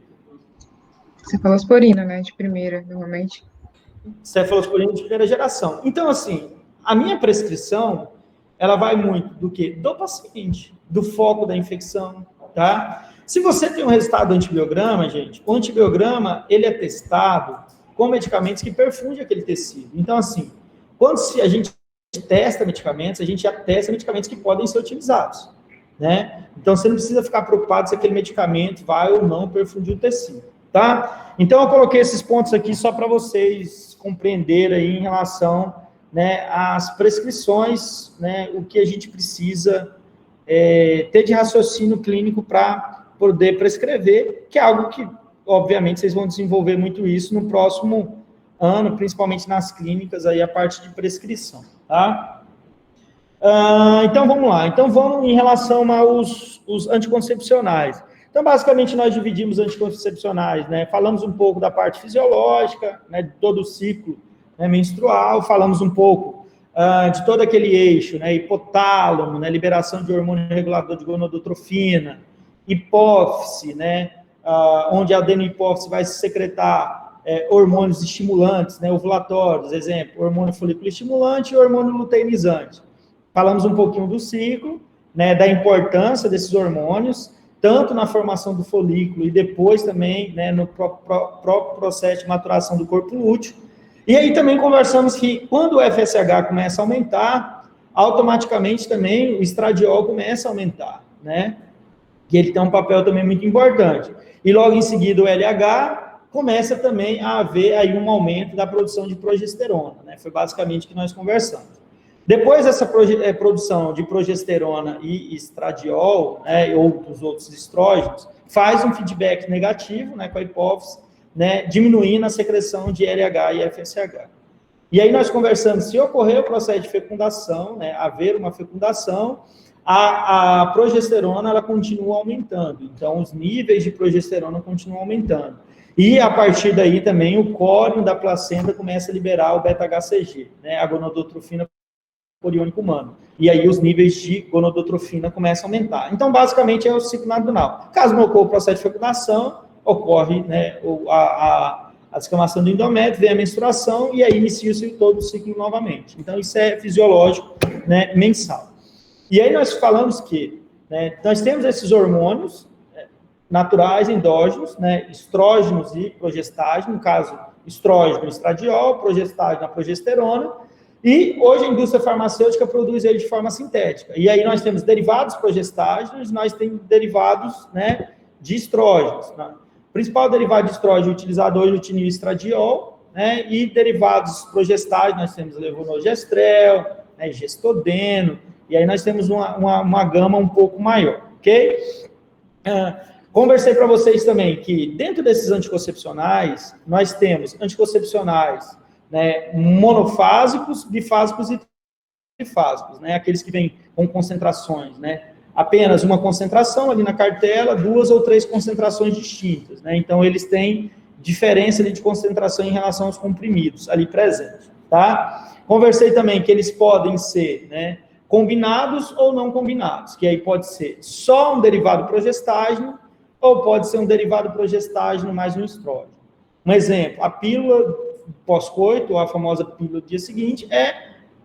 [SPEAKER 2] Cefalosporina, né, de primeira, normalmente.
[SPEAKER 1] Cefalosporina de primeira geração. Então, assim, a minha prescrição, ela vai muito do quê? Do paciente, do foco da infecção, tá? Se você tem um resultado do antibiograma, gente, o antibiograma, ele é testado com medicamentos que perfundem aquele tecido. Então, assim, quando a gente testa medicamentos, a gente já testa medicamentos que podem ser utilizados, né? Então, você não precisa ficar preocupado se aquele medicamento vai ou não perfundir o tecido, tá? Então, eu coloquei esses pontos aqui só para vocês compreenderem aí em relação, né, às prescrições, né, o que a gente precisa ter de raciocínio clínico para poder prescrever, que é algo que, obviamente, vocês vão desenvolver muito isso no próximo ano, principalmente nas clínicas, aí a parte de prescrição, tá? Então, vamos lá. Então, vamos em relação aos anticoncepcionais. Então, basicamente, nós dividimos anticoncepcionais, né? Falamos um pouco da parte fisiológica, né, de todo o ciclo, né, menstrual, falamos um pouco de todo aquele eixo, né, hipotálamo, né, liberação de hormônio regulador de gonadotrofina, hipófise, né, onde a adenohipófise vai secretar hormônios estimulantes, né, ovulatórios, exemplo, hormônio folículo estimulante e hormônio luteinizante. Falamos um pouquinho do ciclo, né, da importância desses hormônios, tanto na formação do folículo e depois também, né, no próprio processo de maturação do corpo lúteo. E aí também conversamos que quando o FSH começa a aumentar, automaticamente também o estradiol começa a aumentar, né? Que ele tem um papel também muito importante. E logo em seguida o LH começa também a haver aí um aumento da produção de progesterona, né? Foi basicamente o que nós conversamos. Depois dessa produção de progesterona e estradiol, né, ou dos outros estrógenos, faz um feedback negativo, né, com a hipófise, né, diminuindo a secreção de LH e FSH. E aí nós conversamos, se ocorrer o processo de fecundação, né, haver uma fecundação, a progesterona, ela continua aumentando. Então, os níveis de progesterona continuam aumentando. E, a partir daí, também, o córneo da placenta começa a liberar o beta-HCG, né, a gonadotrofina coriônico humano. E aí, os níveis de gonadotrofina começam a aumentar. Então, basicamente, é o ciclo natural. Caso não ocorra o processo de fecundação, ocorre, né, a descamação do endométrio, vem a menstruação, e aí inicia-se todo o ciclo novamente. Então, isso é fisiológico, né, mensal. E aí nós falamos que, né, nós temos esses hormônios naturais, endógenos, né, estrógenos e progestágeno, no caso, estrógeno, estradiol, progestágeno, a progesterona, e hoje a indústria farmacêutica produz ele de forma sintética. E aí nós temos derivados progestágenos, nós temos derivados, né, de estrógenos, né? O principal derivado de estrógeno utilizado hoje é o lutinil e estradiol, né, e derivados progestágenos, nós temos levonorgestrel, né, gestodeno, e aí nós temos uma gama um pouco maior, ok? Conversei para vocês também que dentro desses anticoncepcionais, nós temos anticoncepcionais, né, monofásicos, bifásicos e trifásicos, né, aqueles que vêm com concentrações, né, apenas uma concentração ali na cartela, 2 ou 3 concentrações distintas, né? Então, eles têm diferença ali de concentração em relação aos comprimidos ali presentes, tá? Conversei também que eles podem ser, né, combinados ou não combinados, que aí pode ser só um derivado progestágeno ou pode ser um derivado progestágeno mais um estrógeno. Um exemplo, a pílula pós-coito, ou a famosa pílula do dia seguinte,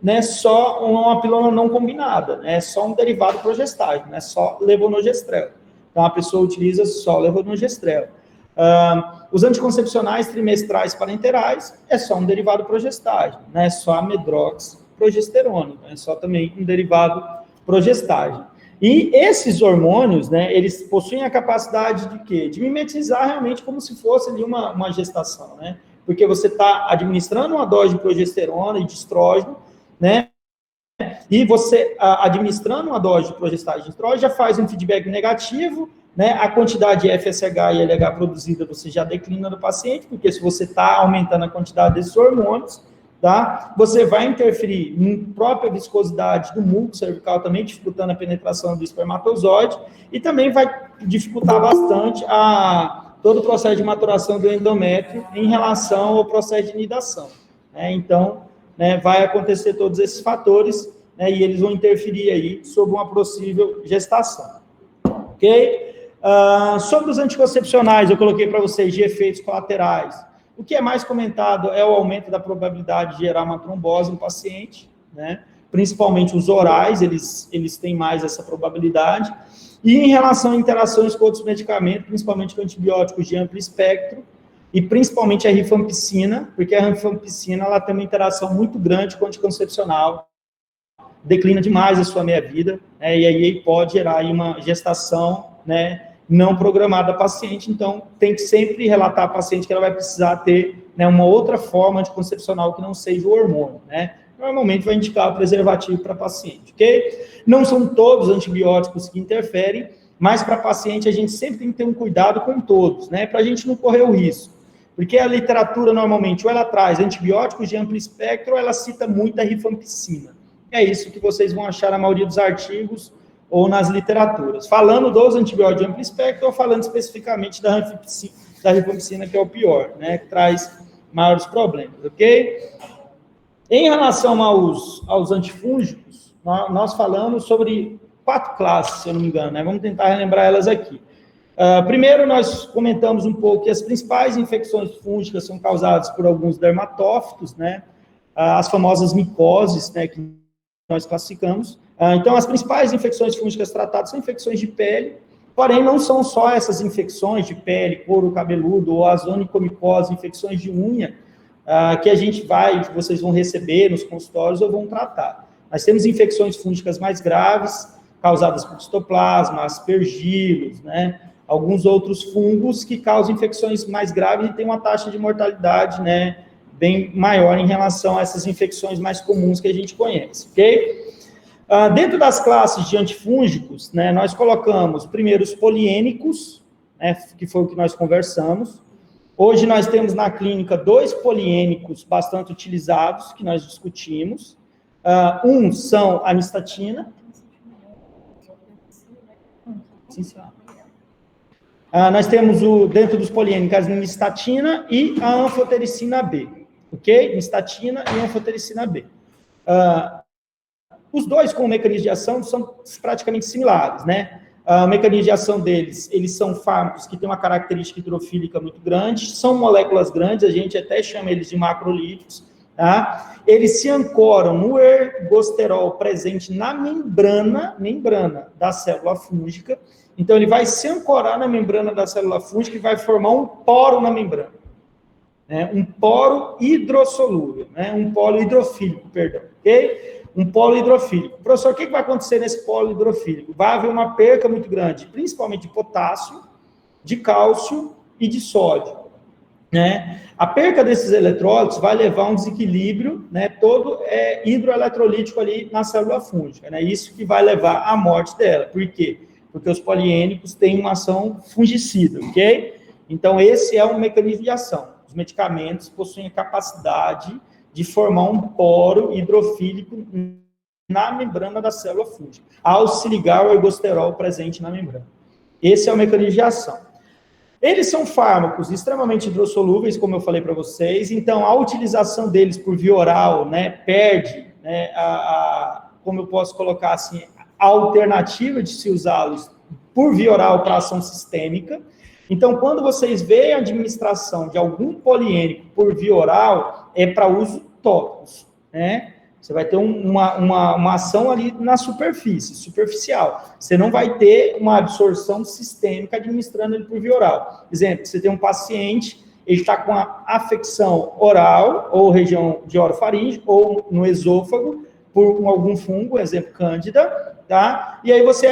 [SPEAKER 1] né, só uma pílula não combinada, né, é só um derivado progestágeno, é só levonorgestrel. Então, a pessoa utiliza só levonorgestrel. Os anticoncepcionais trimestrais parenterais é só um derivado progestágeno, né, é só a medroxprogesterona, então é só também um derivado progestágeno. E esses hormônios, né, eles possuem a capacidade de quê? De mimetizar realmente como se fosse ali uma gestação, né, porque você está administrando uma dose de progesterona e de estrógeno, né? E você, administrando uma dose de progestágeno de estrógeno, já faz um feedback negativo, né? A quantidade de FSH e LH produzida você já declina no paciente, porque se você está aumentando a quantidade desses hormônios, tá? Você vai interferir na própria viscosidade do muco cervical também, dificultando a penetração do espermatozoide, e também vai dificultar bastante todo o processo de maturação do endométrio em relação ao processo de nidação, né? Então, né, vai acontecer todos esses fatores, né, e eles vão interferir aí sobre uma possível gestação, ok? Sobre os anticoncepcionais, eu coloquei para vocês de efeitos colaterais. O que é mais comentado é o aumento da probabilidade de gerar uma trombose no paciente, né? Principalmente os orais, eles têm mais essa probabilidade. E em relação a interações com outros medicamentos, principalmente com antibióticos de amplo espectro, e principalmente a rifampicina, porque a rifampicina ela tem uma interação muito grande com o anticoncepcional, declina demais a sua meia-vida, né, e aí pode gerar aí uma gestação, né, não programada da paciente. Então, tem que sempre relatar à paciente que ela vai precisar ter, né, uma outra forma anticoncepcional que não seja o hormônio, né. Normalmente vai indicar o preservativo para paciente, ok? Não são todos antibióticos que interferem, mas para paciente a gente sempre tem que ter um cuidado com todos, né, para a gente não correr o risco. Porque a literatura, normalmente, ou ela traz antibióticos de amplo espectro, ou ela cita muito a rifampicina. É isso que vocês vão achar na maioria dos artigos ou nas literaturas. Falando dos antibióticos de amplo espectro, ou falando especificamente da rifampicina, que é o pior, né, que traz maiores problemas, ok? Em relação aos antifúngicos, nós falamos sobre 4 classes, se eu não me engano, né? Vamos tentar relembrar elas aqui. Primeiro, nós comentamos um pouco que as principais infecções fúngicas são causadas por alguns dermatófitos, né? As famosas micoses, né, que nós classificamos. Então, as principais infecções fúngicas tratadas são infecções de pele, porém, não são só essas infecções de pele, couro cabeludo, ou as onicomicoses, infecções de unha, que vocês vão receber nos consultórios ou vão tratar. Nós temos infecções fúngicas mais graves, causadas por histoplasma, aspergilos, né? Alguns outros fungos que causam infecções mais graves e têm uma taxa de mortalidade, né, bem maior em relação a essas infecções mais comuns que a gente conhece, ok? Dentro das classes de antifúngicos, né, nós colocamos primeiro os poliênicos, né, que foi o que nós conversamos. Hoje nós temos na clínica 2 poliênicos bastante utilizados, que nós discutimos. Um são a nistatina. Sim, senhora. Nós temos, dentro dos poliênicos, a nistatina e a anfotericina B, ok? Nistatina e anfotericina B. Os dois, com o mecanismo de ação, são praticamente similares, né? O mecanismo de ação deles, eles são fármacos que têm uma característica hidrofílica muito grande, são moléculas grandes, a gente até chama eles de macrolíticos, tá? Eles se ancoram no ergosterol presente na membrana da célula fúngica. Então, ele vai se ancorar na membrana da célula fúngica e vai formar um poro na membrana. Né? Um poro hidrossolúvel, né? Um polo hidrofílico, perdão, ok? Um polo hidrofílico. Professor, o que vai acontecer nesse polo hidrofílico? Vai haver uma perca muito grande, principalmente de potássio, de cálcio e de sódio. Né? A perca desses eletrólitos vai levar a um desequilíbrio, né, todo hidroeletrolítico ali na célula fúngica. Né? Isso que vai levar à morte dela. Por quê? Porque os poliênicos têm uma ação fungicida, ok? Então, esse é um mecanismo de ação. Os medicamentos possuem a capacidade de formar um poro hidrofílico na membrana da célula fúngica, ao se ligar ao ergosterol presente na membrana. Esse é o mecanismo de ação. Eles são fármacos extremamente hidrossolúveis, como eu falei para vocês, então a utilização deles por via oral, né, perde, né, como eu posso colocar assim, a alternativa de se usá-los por via oral para ação sistêmica. Então, quando vocês veem a administração de algum poliênico por via oral, é para uso tópicos, né? Você vai ter uma ação ali na superfície, superficial. Você não vai ter uma absorção sistêmica administrando ele por via oral. Exemplo, você tem um paciente, ele está com a afecção oral, ou região de orofaringe, ou no esôfago, por algum fungo, exemplo, cândida, tá? E aí você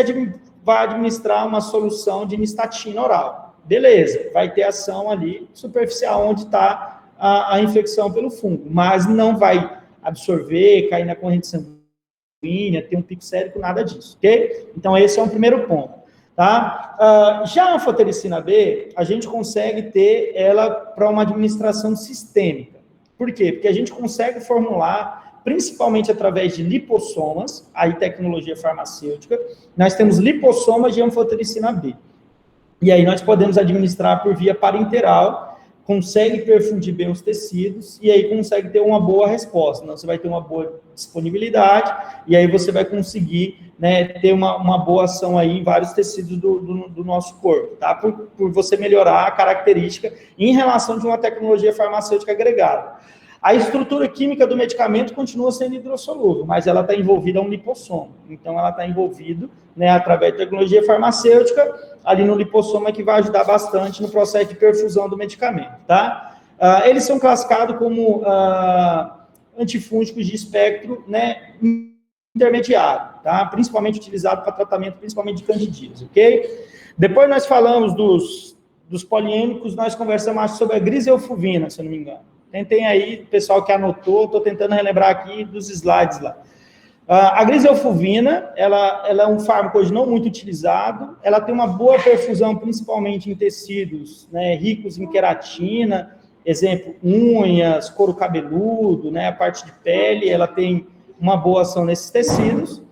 [SPEAKER 1] vai administrar uma solução de nistatina oral. Beleza, vai ter ação ali superficial onde está a infecção pelo fungo, mas não vai absorver, cair na corrente sanguínea, ter um pico sérico, nada disso, ok? Então, esse é um primeiro ponto, tá? Já a anfotericina B, a gente consegue ter ela para uma administração sistêmica. Por quê? Porque a gente consegue formular, principalmente através de lipossomas, aí tecnologia farmacêutica, nós temos lipossomas de anfotericina B. E aí nós podemos administrar por via parenteral, consegue perfundir bem os tecidos, e aí consegue ter uma boa resposta. Então, você vai ter uma boa disponibilidade, e aí você vai conseguir, né, ter uma boa ação aí em vários tecidos do nosso corpo, tá? Por você melhorar a característica em relação de uma tecnologia farmacêutica agregada. A estrutura química do medicamento continua sendo hidrossolúvel, mas ela está envolvida a um lipossoma. Então, ela está envolvida, né, através de tecnologia farmacêutica, ali no lipossoma, que vai ajudar bastante no processo de perfusão do medicamento, tá? Eles são classificados como antifúngicos de espectro, né, intermediário, tá? Principalmente utilizado para tratamento, principalmente de candidíase, ok? Depois nós falamos dos poliêmicos, nós conversamos sobre a griselfuvina, se eu não me engano. Tentem aí, pessoal que anotou, estou tentando relembrar aqui dos slides lá. A griselfuvina, ela é um fármaco hoje não muito utilizado, ela tem uma boa perfusão, principalmente em tecidos, né, ricos em queratina, exemplo, unhas, couro cabeludo, né, a parte de pele, ela tem uma boa ação nesses tecidos.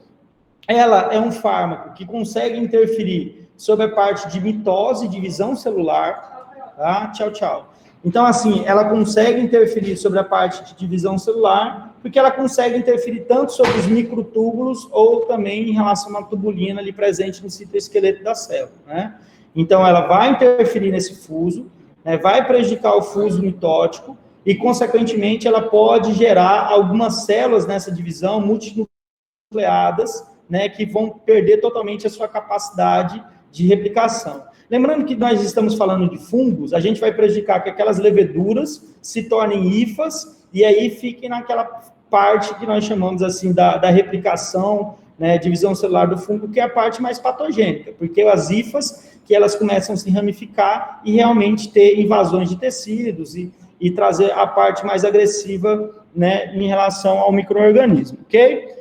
[SPEAKER 1] Ela é um fármaco que consegue interferir sobre a parte de mitose, divisão celular, tá? Tchau, tchau. Então, assim, ela consegue interferir sobre a parte de divisão celular, porque ela consegue interferir tanto sobre os microtúbulos ou também em relação à tubulina ali presente no citoesqueleto da célula, né? Então, ela vai interferir nesse fuso, né, vai prejudicar o fuso mitótico e, consequentemente, ela pode gerar algumas células nessa divisão multinucleadas, né, que vão perder totalmente a sua capacidade de replicação. Lembrando que nós estamos falando de fungos, a gente vai prejudicar que aquelas leveduras se tornem hifas e aí fiquem naquela parte que nós chamamos assim da replicação, né, divisão celular do fungo, que é a parte mais patogênica, porque as hifas, que elas começam a se ramificar e realmente ter invasões de tecidos e trazer a parte mais agressiva, né, em relação ao micro-organismo, ok?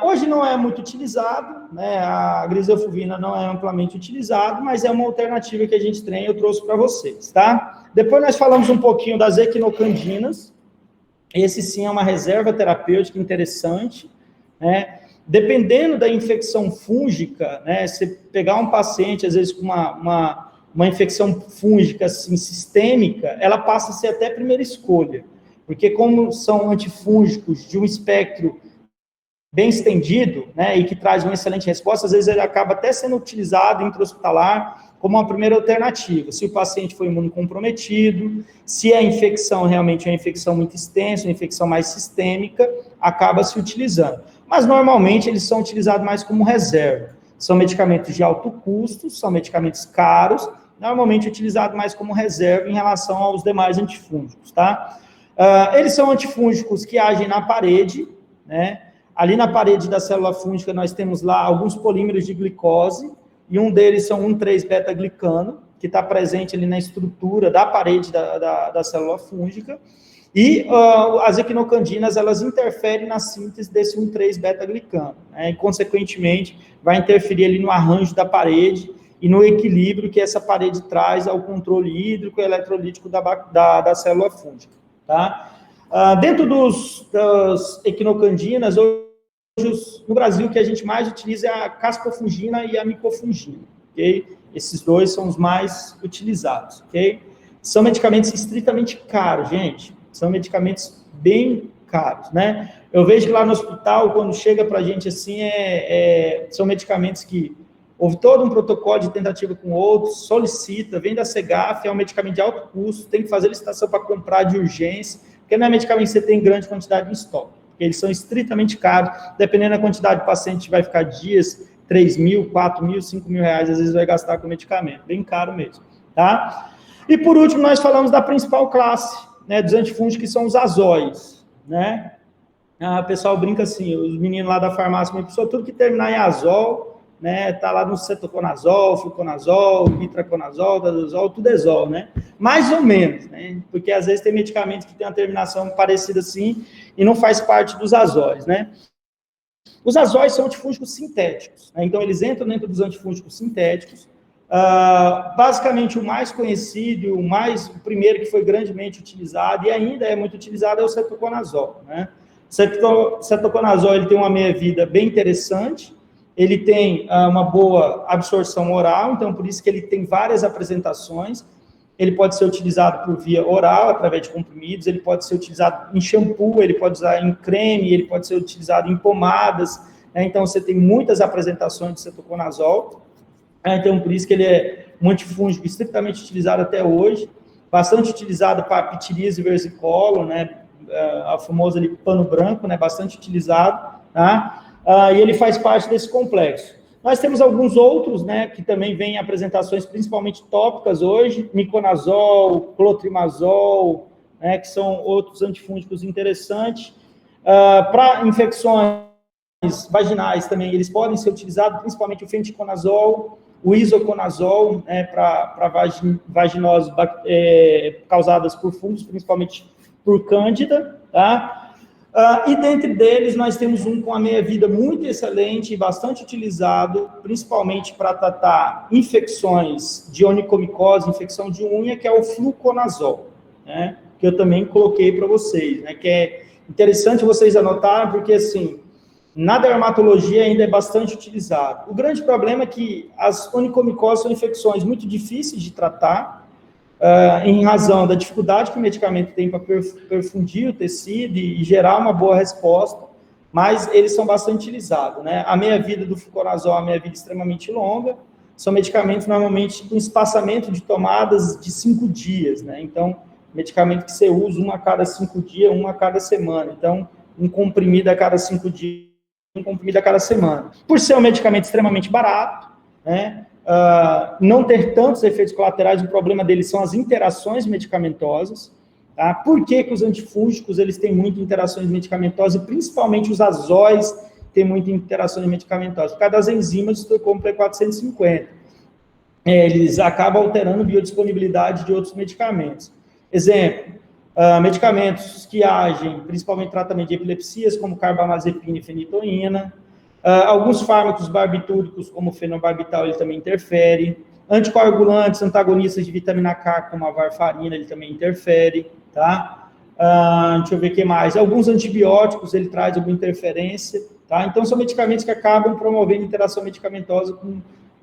[SPEAKER 1] Hoje não é muito utilizado, né, a griselfuvina não é amplamente utilizado, mas é uma alternativa que a gente tem, eu trouxe para vocês, tá? Depois nós falamos um pouquinho das equinocandinas, esse sim é uma reserva terapêutica interessante, né? Dependendo da infecção fúngica, né, você pegar um paciente, às vezes com uma infecção fúngica assim, sistêmica, ela passa a ser até primeira escolha, porque como são antifúngicos de um espectro bem estendido, né, e que traz uma excelente resposta, às vezes ele acaba até sendo utilizado intra-hospitalar como uma primeira alternativa, se o paciente foi imunocomprometido, se a infecção realmente é uma infecção muito extensa, uma infecção mais sistêmica, acaba se utilizando. Mas, normalmente, eles são utilizados mais como reserva. São medicamentos de alto custo, são medicamentos caros, normalmente utilizados mais como reserva em relação aos demais antifúngicos, tá? Eles são antifúngicos que agem na parede, né? Ali na parede da célula fúngica, nós temos lá alguns polímeros de glicose, e um deles são 1,3-beta-glicano, que está presente ali na estrutura da parede da célula fúngica, e as equinocandinas, elas interferem na síntese desse 1,3-beta-glicano, né, e, consequentemente, vai interferir ali no arranjo da parede e no equilíbrio que essa parede traz ao controle hídrico e eletrolítico da célula fúngica, tá? Dentro das equinocandinas, hoje, no Brasil, o que a gente mais utiliza é a caspofungina e a micofungina, ok? Esses dois são os mais utilizados, ok? São medicamentos estritamente caros, gente. São medicamentos bem caros, né? Eu vejo que lá no hospital, quando chega para a gente assim, são medicamentos que houve todo um protocolo de tentativa com outros, solicita, vem da CEGAF, é um medicamento de alto custo, tem que fazer licitação para comprar de urgência, porque não é medicamento que você tem em grande quantidade em estoque, porque eles são estritamente caros, dependendo da quantidade de paciente, vai ficar dias, 3 mil, 4 mil, 5 mil reais, às vezes vai gastar com medicamento, bem caro mesmo, tá? E por último, nós falamos da principal classe, né, dos antifúngicos, que são os azóis, né? O pessoal brinca assim, os meninos lá da farmácia, uma pessoa, tudo que terminar em azol, né, tá lá no cetoconazol, fluconazol, mitraconazol, dadazol, tudo é zol, né? Mais ou menos, né? Porque às vezes tem medicamentos que tem uma terminação parecida assim e não faz parte dos azóis, né? Os azóis são antifúngicos sintéticos, né? Então eles entram dentro dos antifúngicos sintéticos. Basicamente o mais conhecido, o primeiro que foi grandemente utilizado e ainda é muito utilizado é o cetoconazol, né? O cetoconazol, ele tem uma meia-vida bem interessante, ele tem uma boa absorção oral, então por isso que ele tem várias apresentações. Ele pode ser utilizado por via oral, através de comprimidos, ele pode ser utilizado em shampoo, ele pode usar em creme, ele pode ser utilizado em pomadas, né? Então você tem muitas apresentações de cetoconazol, então por isso que ele é um antifúngico estritamente utilizado até hoje, bastante utilizado para pitiríase e versicolo, né? A famosa ali, pano branco, né? Bastante utilizado, tá? E ele faz parte desse complexo. Nós temos alguns outros, né, que também vêm em apresentações, principalmente tópicas hoje, miconazol, clotrimazol, né, que são outros antifúngicos interessantes. Para infecções vaginais também, eles podem ser utilizados, principalmente o fenticonazol, o isoconazol, né, para vaginoses causadas por fungos, principalmente por cândida, tá? E dentre deles, nós temos um com a meia-vida muito excelente e bastante utilizado, principalmente para tratar infecções de onicomicose, infecção de unha, que é o fluconazol, né? Que eu também coloquei para vocês, né? Que é interessante vocês anotarem, porque, assim, na dermatologia ainda é bastante utilizado. O grande problema é que as onicomicoses são infecções muito difíceis de tratar, em razão da dificuldade que o medicamento tem para perfundir o tecido e gerar uma boa resposta, mas eles são bastante utilizados, né? A meia-vida do fluconazol é uma meia-vida extremamente longa, são medicamentos normalmente com espaçamento de tomadas de 5 dias, né? Então, medicamento que você usa um a cada 5 dias, um a cada semana. Então, um comprimido a cada 5 dias, um comprimido a cada semana. Por ser um medicamento extremamente barato, né? Não ter tantos efeitos colaterais, o problema deles são as interações medicamentosas, tá? Por que os antifúngicos, eles têm muitas interações medicamentosas, e principalmente os azóis têm muitas interações medicamentosas? Por causa das enzimas do complex 450. Eles acabam alterando a biodisponibilidade de outros medicamentos. Exemplo, medicamentos que agem, principalmente em tratamento de epilepsias, como carbamazepina e fenitoína. Alguns fármacos barbitúricos, como o fenobarbital, ele também interfere. Anticoagulantes, antagonistas de vitamina K, como a varfarina, ele também interfere, tá? Deixa eu ver o que mais. Alguns antibióticos, ele traz alguma interferência, tá? Então, são medicamentos que acabam promovendo interação medicamentosa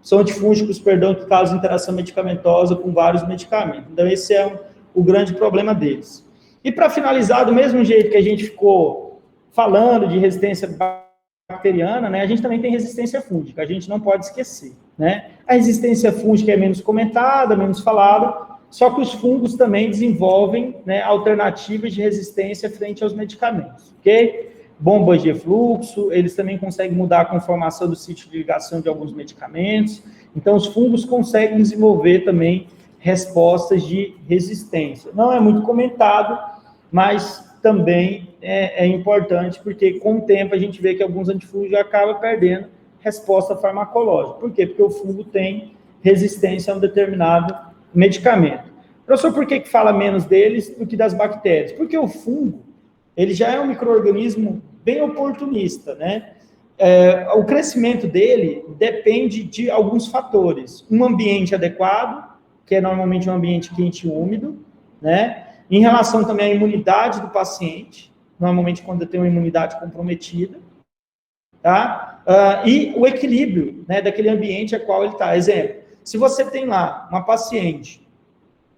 [SPEAKER 1] são antifúngicos, perdão, que causam interação medicamentosa com vários medicamentos. Então, esse é o grande problema deles. E, para finalizar, do mesmo jeito que a gente ficou falando de resistência bacteriana, né, a gente também tem resistência fúngica, a gente não pode esquecer, né? A resistência fúngica é menos comentada, menos falada, só que os fungos também desenvolvem, né, alternativas de resistência frente aos medicamentos, ok? Bombas de efluxo, eles também conseguem mudar a conformação do sítio de ligação de alguns medicamentos, então os fungos conseguem desenvolver também respostas de resistência. Não é muito comentado, mas também é importante, porque com o tempo a gente vê que alguns antifúngicos acabam perdendo resposta farmacológica. Por quê? Porque o fungo tem resistência a um determinado medicamento. Professor, por que fala menos deles do que das bactérias? Porque o fungo, ele já é um micro-organismo bem oportunista, né? O crescimento dele depende de alguns fatores. Um ambiente adequado, que é normalmente um ambiente quente e úmido, né? Em relação também à imunidade do paciente, normalmente quando tem uma imunidade comprometida, tá? E o equilíbrio, né, daquele ambiente a qual ele está. Exemplo, se você tem lá uma paciente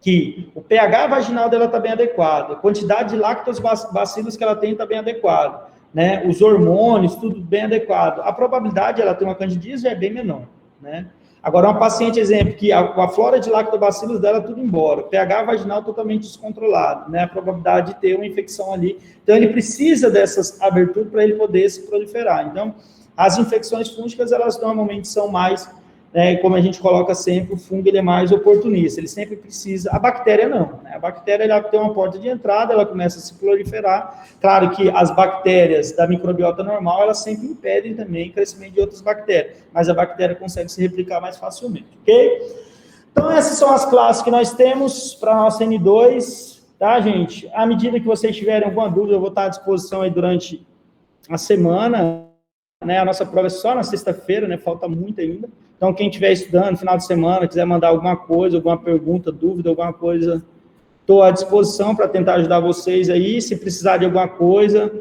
[SPEAKER 1] que o pH vaginal dela está bem adequado, a quantidade de lactobacilos que ela tem está bem adequado, né? Os hormônios, tudo bem adequado, a probabilidade de ela ter uma candidíase já é bem menor, né? Agora, uma paciente, exemplo, que a flora de lactobacilos dela tudo embora, pH vaginal totalmente descontrolado, né? A probabilidade de ter uma infecção ali. Então, ele precisa dessas aberturas para ele poder se proliferar. Então, as infecções fúngicas, elas normalmente são mais, né, como a gente coloca sempre, o fungo ele é mais oportunista, ele sempre precisa, a bactéria não, né? A bactéria ela tem uma porta de entrada, ela começa a se proliferar. Claro que as bactérias da microbiota normal, elas sempre impedem também o crescimento de outras bactérias, mas a bactéria consegue se replicar mais facilmente, ok? Então, essas são as classes que nós temos para a nossa N2, tá, gente? À medida que vocês tiverem alguma dúvida, eu vou estar à disposição aí durante a semana, né? A nossa prova é só na sexta-feira, né? Falta muito ainda. Então, quem estiver estudando no final de semana, quiser mandar alguma coisa, alguma pergunta, dúvida, alguma coisa, estou à disposição para tentar ajudar vocês aí. Se precisar de alguma coisa,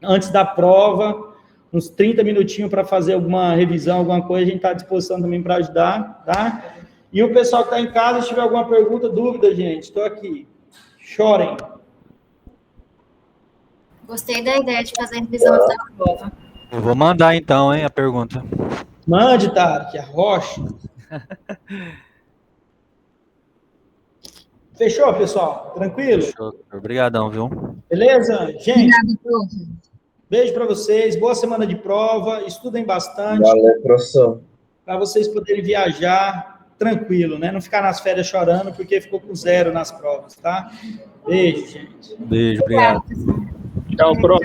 [SPEAKER 1] antes da prova, uns 30 minutinhos para fazer alguma revisão, alguma coisa, a gente está à disposição também para ajudar, tá? E o pessoal que está em casa, se tiver alguma pergunta, dúvida, gente, estou aqui. Chorem.
[SPEAKER 3] Gostei da ideia de fazer a revisão antes da prova.
[SPEAKER 4] Eu vou mandar então, hein, a pergunta.
[SPEAKER 1] Mande, Tarek, arrocha. Fechou, pessoal? Tranquilo?
[SPEAKER 4] Fechou. Obrigadão, viu?
[SPEAKER 1] Beleza? Gente,
[SPEAKER 2] Obrigada, prof.
[SPEAKER 1] beijo para vocês, boa semana de prova, estudem bastante.
[SPEAKER 5] Valeu, professor.
[SPEAKER 1] Para vocês poderem viajar tranquilo, né? Não ficar nas férias chorando porque ficou com 0 nas provas, tá? Beijo, gente.
[SPEAKER 4] Beijo, obrigado.
[SPEAKER 3] Obrigada, pessoal.
[SPEAKER 1] Tchau, prof.